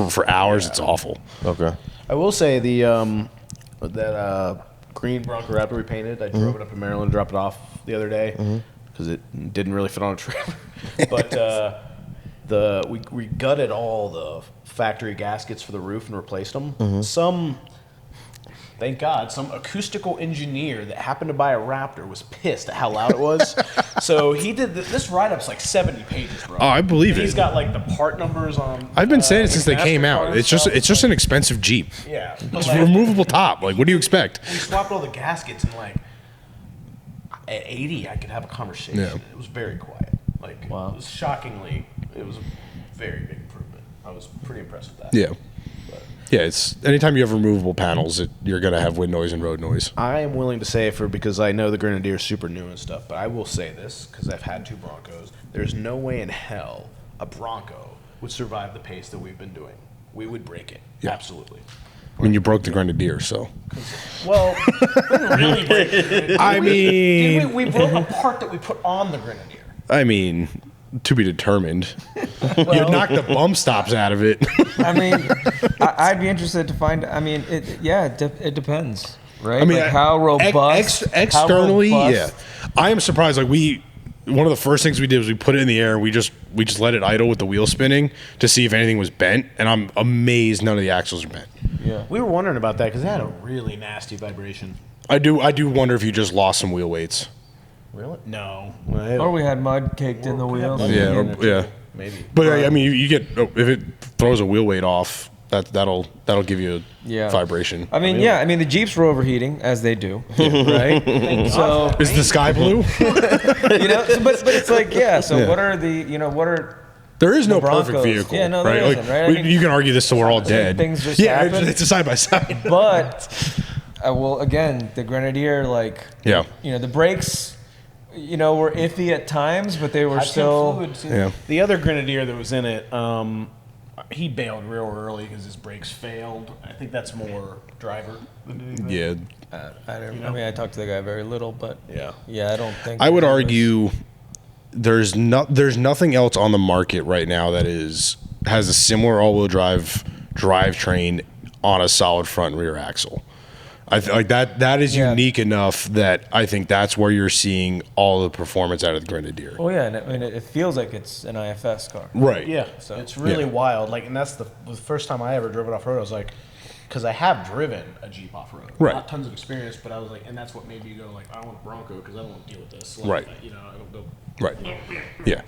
for hours. It's awful. Okay. I will say that green Bronco Raptor we painted. I drove it up in Maryland, dropped it off the other day because it didn't really fit on a trailer. But we gutted all the factory gaskets for the roof and replaced them. Thank God, some acoustical engineer that happened to buy a Raptor was pissed at how loud it was. So he did this write-up's like 70 pages, bro. Oh, I believe And it. He's got like the part numbers on. I've been saying it since they came out. MasterCard It's just stuff. it's just an expensive Jeep. Yeah. It's a removable top. Like, what do you expect? We swapped all the gaskets and like at 80 I could have a conversation. Yeah. It was very quiet. Like Wow. it was shockingly, it was a very big improvement. I was pretty impressed with that. Yeah. But Yeah, it's anytime you have removable panels, you're gonna have wind noise and road noise. I am willing to say because I know the Grenadier is super new and stuff, but I will say this because I've had 2 Broncos. There's no way in hell a Bronco would survive the pace that we've been doing. We would break it. Yeah. Absolutely. I mean, you broke the Grenadier, so. Well, we didn't really break it. I mean, We broke a part that we put on the Grenadier. I mean, to be determined. You knocked the bump stops out of it. I mean, I'd be interested to find. I mean, it depends, right? I mean, like how robust. externally, how yeah. robust- I am surprised. Like one of the first things we did was we put it in the air. We just let it idle with the wheel spinning to see if anything was bent, and I'm amazed none of the axles are bent. Yeah. We were wondering about that because it had a really nasty vibration. I do wonder if you just lost some wheel weights. Really? No. Or we had mud caked in the wheels. Yeah. Maybe. But I mean, you get if it throws a wheel weight off, that'll give you a vibration. I mean, I mean, the Jeeps were overheating as they do, right? So Is the sky blue? but it's like, So what are There is no Broncos. perfect vehicle. Yeah, no, there right? isn't, right? I mean, you can argue this till we're all dead. things just yeah, happen. it's a side by side. But well, again, the Grenadier, the brakes, were iffy at times, but they were still. Yeah. The other Grenadier that was in it, he bailed real early because his brakes failed. I think that's more driver than anything. Yeah. I mean, I talked to the guy very little, but Yeah. I don't think. I would it was- argue there's nothing else on the market right now that has a similar all-wheel drive drivetrain on a solid front and rear axle. I like that is unique enough that I think that's where you're seeing all the performance out of the Grenadier. Oh yeah, and I mean, it feels like it's an IFS car. Right. Yeah, So- it's really Yeah. wild. Like, and that's the first time I ever drove it off road. I was like, because I have driven a Jeep off road, Right. not tons of experience, but I was like, and that's what made me go like, I don't want a Bronco because I don't want to deal with this. Like, Right. I don't go. Right. Yeah.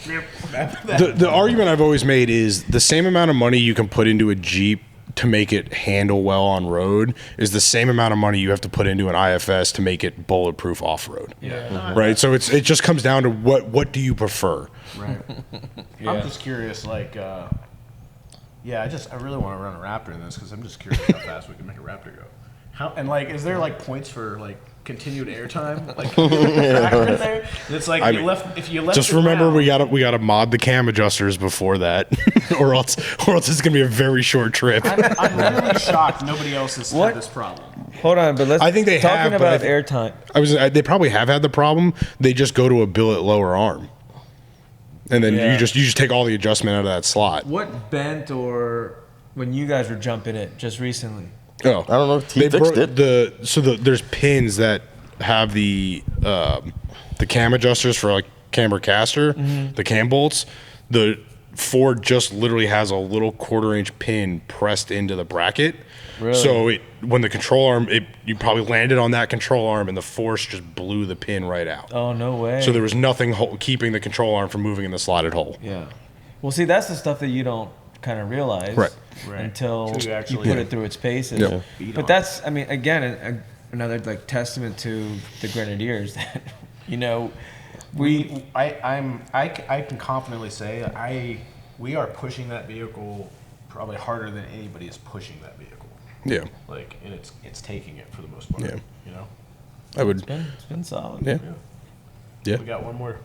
The argument I've always made is the same amount of money you can put into a Jeep to make it handle well on road is the same amount of money you have to put into an IFS to make it bulletproof off road. Yeah. Right. So it just comes down to what do you prefer? Right. I'm just curious, like, I really want to run a Raptor in this because I'm just curious how fast we can make a Raptor go. Is there like points for like continued airtime? Like, Raptor in there? And it's like if you left. Just it remember around- we gotta mod the cam adjusters before that, or else it's gonna be a very short trip. I'm literally shocked nobody else has What? had this problem. Hold on, but let's. I think they talking have, but about airtime. They probably have had the problem. They just go to a billet lower arm, and then Yeah. you just take all the adjustment out of that slot. What bent or when you guys were jumping it just recently? Oh, I don't know if he fixed it. There's pins that have the cam adjusters for like camber caster, the cam bolts, the Ford just literally has a little 1/4-inch pin pressed into the bracket. Really? So when the control arm, you probably landed on that control arm and the force just blew the pin right out. Oh, no way. So there was nothing keeping the control arm from moving in the slotted hole. Yeah. Well, see, that's the stuff that you don't kind of realize Right. until Until you you actually put it through its paces. Yeah. But that's, I mean, again, another like testament to the Grenadiers that, you know, I can confidently say we are pushing that vehicle probably harder than anybody is pushing that vehicle. Yeah. Like, and it's taking it for the most part. Yeah. You know. I would. it's been solid. Yeah. Yeah. We got one more.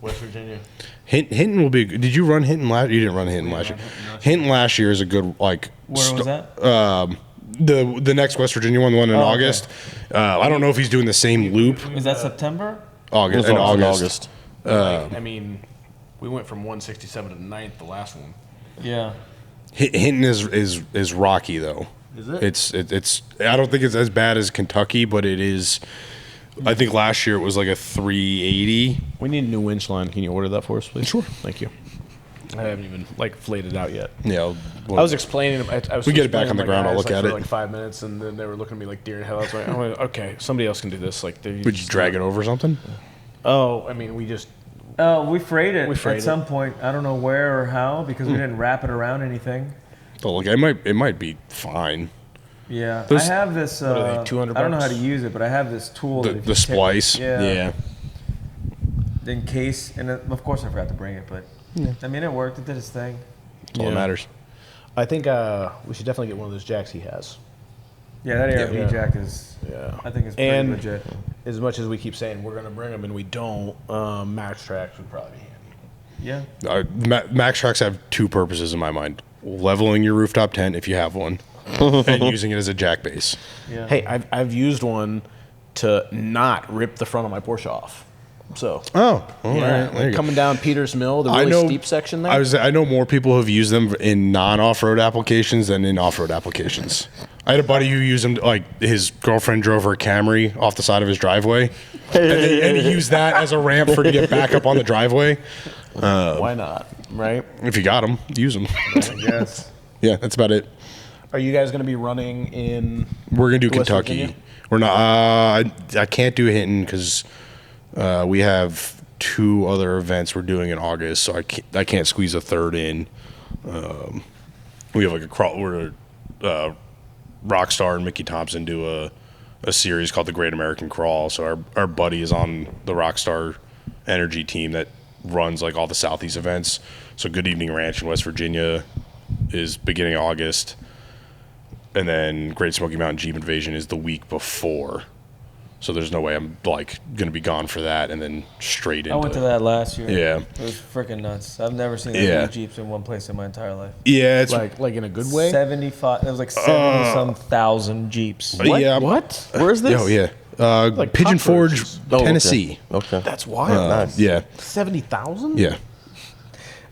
West Virginia. Hinton will be. Did you run Hinton last? You didn't run Hinton last year. Hinton last year is a good like. Where was that? The next West Virginia one, the one in August. Okay. I don't know if he's doing the same loop. Is that September? August. It In was August. I mean, we went from 167 to 9th the last one. Yeah. Hinton is rocky though. Is it? It's. I don't think it's as bad as Kentucky, but it is. I think last year it was like a 380. We need a new winch line. Can you order that for us, please? Sure. Thank you. I haven't even like flayed it out yet. Yeah. I was explaining. I was We get it back explaining on the to my ground, I'll guys, look like, at for it. like 5 minutes, and then they were looking at me like deer in headlights. I'm like, okay, somebody else can do this. Like, Would you drag it over or something? Oh, I mean, we just. We frayed it frayed at it. some point. I don't know where or how because we didn't wrap it around anything. But look, it might be fine. Yeah, Those- I have this. What are they, 200 I don't know how bucks? to use it, but I have this tool. The that if you splice. yeah. In case, and of course I forgot to bring it, but I mean it worked. It did its thing. That's all that matters. I think we should definitely get one of those jacks he has. Yeah, that ARB Yeah. jack is. Yeah. I think it's pretty And- legit. As much as we keep saying we're going to bring them and we don't, Max Tracks would probably be handy. Yeah. Max Tracks have two purposes in my mind: leveling your rooftop tent if you have one, and using it as a jack base. Yeah. Hey, I've used one to not rip the front of my Porsche off. So Oh, all yeah, right. There you go. coming down Peters Mill, the really steep section there. I know more people have used them in non-off-road applications than in off-road applications. I had a buddy who used them, like his girlfriend drove her Camry off the side of his driveway, and he used that as a ramp for to get back up on the driveway. Why not? Right? If you got them, use them. Yes. Yeah, that's about it. Are you guys going to be running in? We're gonna do West Kentucky. Virginia? We're not. I can't do Hinton because we have two other events we're doing in August, so I can't squeeze a third in. We have like a crawl. We're Rockstar and Mickey Thompson do a series called the Great American Crawl. So our buddy is on the Rockstar Energy team that runs like all the Southeast events. So Good Evening Ranch in West Virginia is beginning of August. And then Great Smoky Mountain Jeep Invasion is the week before. So there's no way I'm like going to be gone for that and then straight into I went to that last year. Yeah. It was freaking nuts. I've never seen that Yeah. many Jeeps in one place in my entire life. Yeah, it's Like in a good way? 75. It was like 70-some thousand Jeeps. Yeah. What? Where's this? Oh yeah. Like Pigeon Forge, cockroaches. Oh, okay. Tennessee. Okay. That's wild. Nice. Yeah. 70,000? Yeah.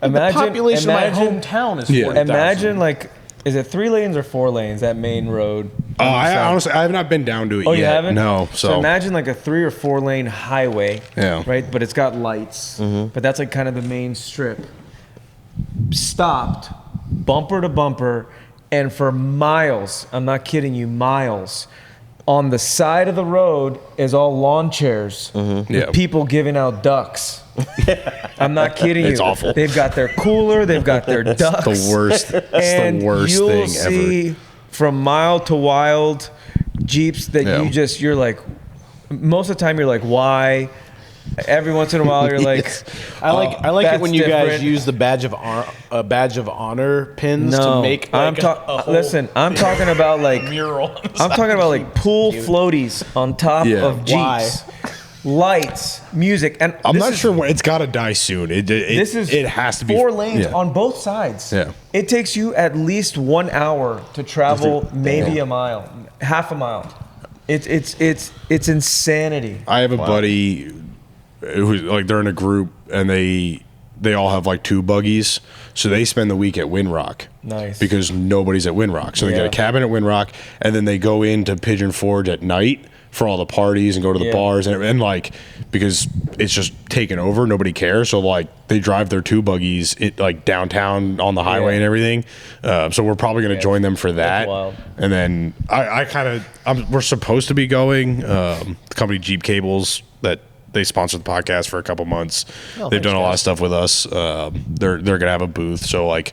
Imagine, the population imagine, of my hometown is Yeah. 40,000. Imagine like, is it 3 lanes or 4 lanes, that main road? I honestly I have not been down to it Oh, yet. you haven't? No. So imagine like a 3 or 4 lane highway. Yeah. Right? But it's got lights. But that's like kind of the main strip. Stopped, bumper to bumper, and for miles, I'm not kidding you, miles, on the side of the road is all lawn chairs with Yeah. people giving out ducks. I'm not kidding you. It's awful. They've got their cooler, they've got their ducks. the worst. It's And the worst you'll thing see ever. from Mild to Wild Jeeps that Yeah. you're like, most of the time you're like, why? Every once in a while you're like, I like it that's when you guys different. use the badge of honor pins to make like a whole listen, I'm talking about like mural. I'm talking about like pool floaties on top Yeah. of Jeeps. Why? Lights, music, and I'm this not is- sure when it's got to die soon. This is it has to be 4 lanes yeah. on both sides. Yeah. It takes you at least 1 hour to travel maybe a mile, half a mile. It's insanity. I have a buddy who's like they're in a group and they all have like 2 buggies, so they spend the week at Windrock. Nice. Because nobody's at Windrock, so they get Yeah. a cabin at Windrock, and then they go into Pigeon Forge at night for all the parties and go to the bars and like because it's just taken over, nobody cares. So like they drive their 2 buggies like downtown on the highway and everything. So we're probably going to join them for that. wild. And then we're supposed to be going. The company Jeepcables that they sponsored the podcast for a couple months. They've done a lot of stuff with us. They're gonna have a booth. So like,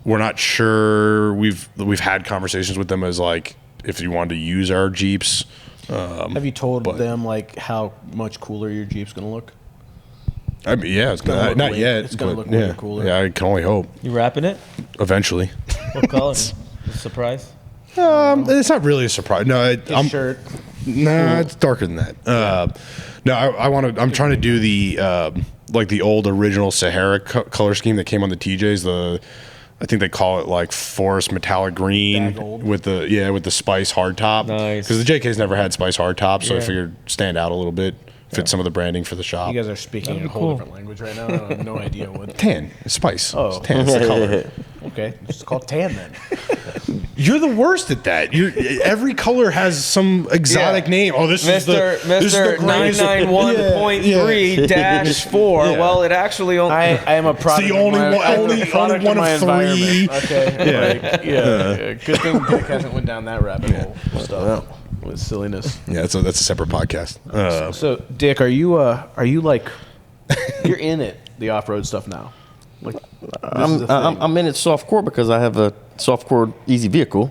we're not sure. We've had conversations with them as like if you wanted to use our Jeeps. Have you told them like how much cooler your Jeep's gonna look? I mean, yeah, it's gonna not yet. It's gonna but look way cooler. Yeah, I can only hope. You wrapping it? Eventually. What color? Surprise? It's not really a surprise. No, Shirt. Nah, it's darker than that. No, I'm trying to do the like the old original Sahara color scheme that came on the TJs. I think they call it like forest metallic green with the spice hardtop. Nice. Because the JK's never had spice hardtop, so I figured stand out a little bit, fit some of the branding for the shop. You guys are speaking a whole different language right now. I have no idea what. Tan, it's spice. Oh. It's tan, it's the color. Okay, it's called tan then. You're the worst at that. Every color has some exotic name. Oh, this is the Mr. 991.3-4. Well, it actually only. I am a product. the only one of 3. Okay. Good thing Dick hasn't went down that rabbit hole stuff with silliness. Yeah, that's a separate podcast. So, Dick, are you like you're in it the off-road stuff now? Like, I'm in it softcore because I have a softcore easy vehicle.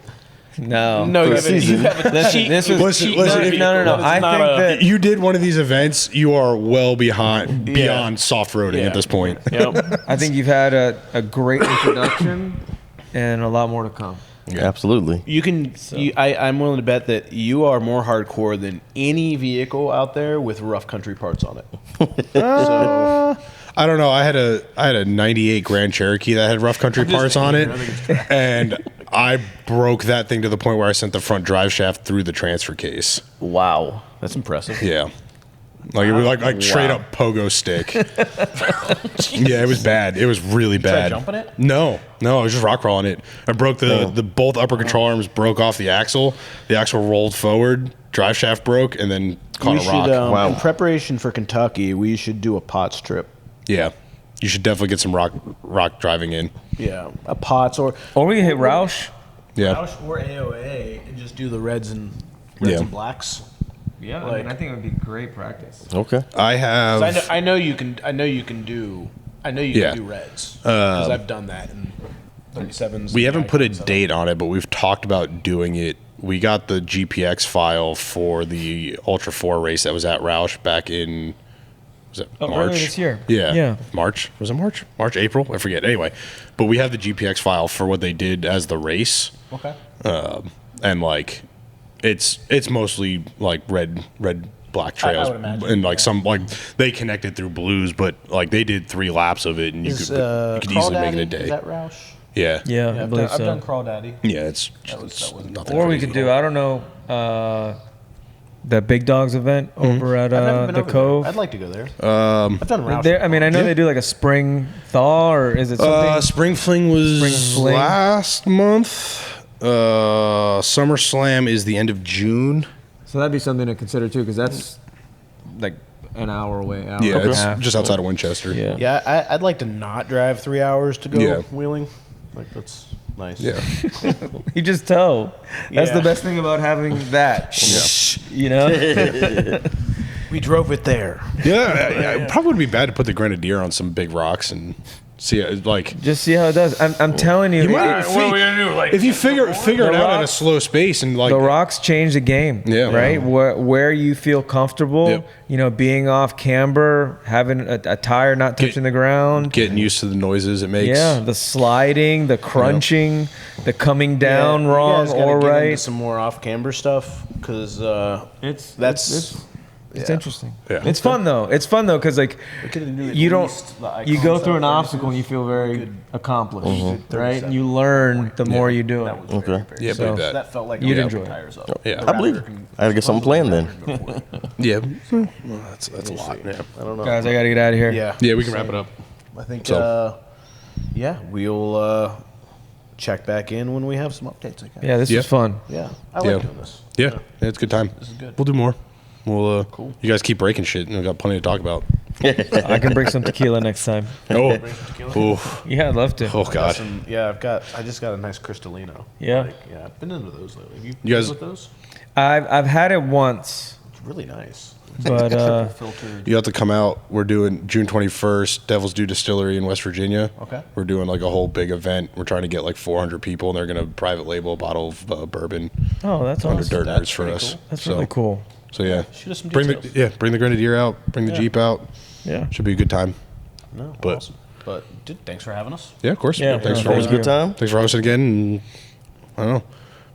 No. you have a cheat. This was Listen, no. if you- I think that You did one of these events, you are well beyond soft roading at this point. Yep. I think you've had a great introduction and a lot more to come. Yeah. Absolutely. You can. I'm willing to bet that you are more hardcore than any vehicle out there with rough country parts on it. So, I don't know. I had a '98 Grand Cherokee that had rough country parts on it, and I broke that thing to the point where I sent the front drive shaft through the transfer case. wow, that's impressive. Yeah. Like it was like straight up pogo stick. Yeah, it was bad. It was really bad. Try jumping it? No, I was just rock crawling it. I broke the both upper control arms broke off the axle. The axle rolled forward. Drive shaft broke and then caught a rock. In preparation for Kentucky, we should do a POTS trip. Yeah, you should definitely get some rock driving in. Yeah, a POTS or we can hit Roush. Yeah, Roush or AOA and just do the reds and blacks. Yeah, Like- I think it would be great practice. Okay. I have. I know you can do reds because I've done that in 37s. We haven't put a date on it, but we've talked about doing it. We got the GPX file for the Ultra 4 race that was at Roush back in. Was it March? Earlier this year. Yeah. March. Was it March? March, April? I forget. Anyway, but we have the GPX file for what they did as the race. Okay. And like, it's mostly like red black trails would imagine, and like some like they connected through blues, but like they did 3 laps of it and you could easily make it a day. Is that Roush? Yeah. Yeah, I believe I've so. done Crawl Daddy. Yeah, it's That was nothing. Or we crazy. could do, I don't know, the Big Dogs event over at I've never been the over Cove. there. I'd like to go there. I've done Roush. I mean, I know they do like a spring thaw, or is it something? Spring Fling was Spring Fling. last month. Summer Slam is the end of June. So that'd be something to consider too, because that's like an hour away. Hour Yeah, and a it's half. just outside of Winchester. Yeah. Yeah, I'd like to not drive 3 hours to go Yeah. wheeling. Like that's nice. Yeah. You just tow. That's Yeah. the best thing about having that. You know? We drove it there. Yeah, it probably would be bad to put the Grenadier on some big rocks and see it like. Just see how it does. I'm telling you, What are we gonna do? Like If you figure it out at a rocks- slow space and like the rocks change the game. Yeah. Right? Where you feel comfortable, Yep. you know, being off camber, having a tire not touching the ground. getting used to the noises it makes. Yeah, the sliding, the crunching, the coming down you wrong guys gotta or get into right. some more off camber stuff because It's yeah. interesting. Yeah. It's fun though. It's fun though because like could've do at you don't least the you icon go stuff through an versus obstacle and you feel very accomplished, Mm-hmm. right? And you learn the more you do it. Okay. Yeah, So- believe that. That felt like You'd I enjoy it. tires up. Yeah. I believe it. I gotta get something planned then. Yeah. Well, that's a lot. Yeah. I don't know. Guys, I gotta get out of here. Yeah. Yeah, we can wrap it up. I think. So- Yeah, we'll check back in when we have some updates. I guess. Yeah, this Yeah. was fun. Yeah. I Yeah. like doing this. Yeah, it's a good time. This is good. We'll do more. We'll Cool. You guys keep breaking shit, and we've got plenty to talk about. I can bring some tequila next time. Oh, oh, Yeah, I'd love to. oh God. I just got a nice Cristalino. Yeah. Yeah, I've been into those lately. Have you You guys- with those? I've had it once, It's really nice. but Filtered. You have to come out. We're doing June 21st, Devil's Due Distillery in West Virginia. Okay. We're doing like a whole big event. We're trying to get like 400 people, and they're going to private label a bottle of bourbon oh, that's under awesome. Dirt That's Nerds for pretty us. cool. That's So- really cool. So yeah, Shoot us some bring details. bring the Grenadier out, bring the Jeep out. Yeah. Should be a good time. No, But- awesome. But dude, thanks for having us. Yeah, of course. Yeah, Thanks no, for Always a good time. Thanks for hosting again. And I don't know.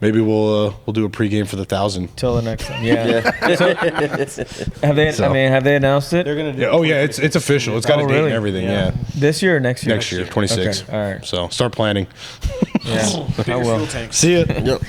Maybe we'll do a pregame for the 1,000. Till the next time. Yeah. So, have they? So- I mean, have they announced it They're gonna do. Yeah, oh yeah, it's official. It's got Oh, a date really? and everything. Yeah. Yeah. this year or next year? Next year, 26. Okay, all right. So start planning. Yeah, I will. Tanks. See ya. Yep.